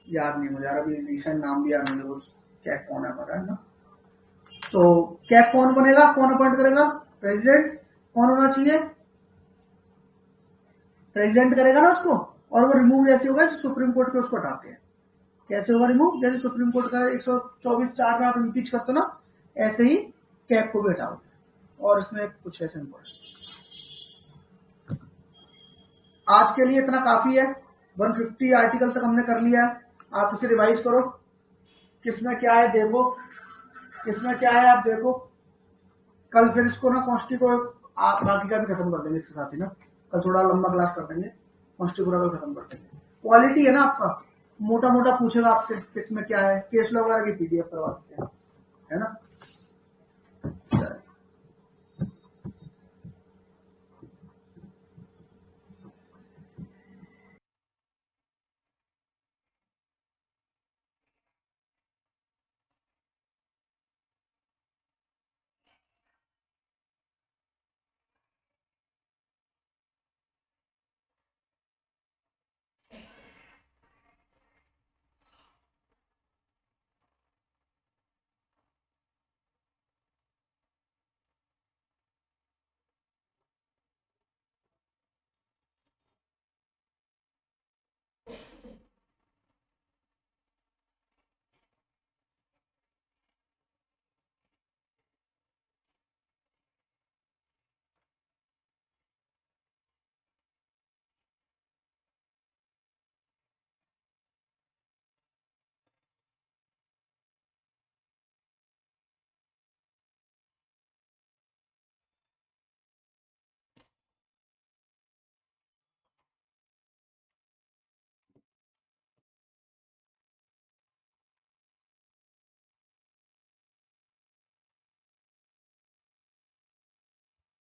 याद नहीं मुझे, अभी रिसेंट नाम भी याद नहीं, कैग कौन है हमारा, है ना। तो कैग कौन बनेगा? कौन अपॉइंट करेगा? प्रेसिडेंट। कौन होना चाहिए? प्रेसिडेंट करेगा ना उसको। और वो रिमूव जैसे होगा सुप्रीम कोर्ट के उसको हटाते हैं। कैसे होगा रिमूव? जैसे सुप्रीम कोर्ट का 124(4) में आप इम्पीच करते हो ना, ऐसे ही कैग को भी हटाओ। और इसमें कुछ ऐसे इंपॉर्टेंट, आज के लिए इतना काफी है। 150 आर्टिकल तक हमने कर लिया है। आप इसे रिवाइज करो, किसमें क्या है देखो, किसमें क्या है आप देखो। कल फिर इसको ना कॉन्स्टी को आप बाकी का भी खत्म कर देंगे इसके साथ ही ना। कल थोड़ा लंबा क्लास कर देंगे, कॉन्स्टी पूरा कल खत्म कर देंगे। क्वालिटी है ना आपका, मोटा मोटा पूछेगा आपसे किसमें क्या है, केस लॉ वगैरह की PDF करवा देते हैं, है ना।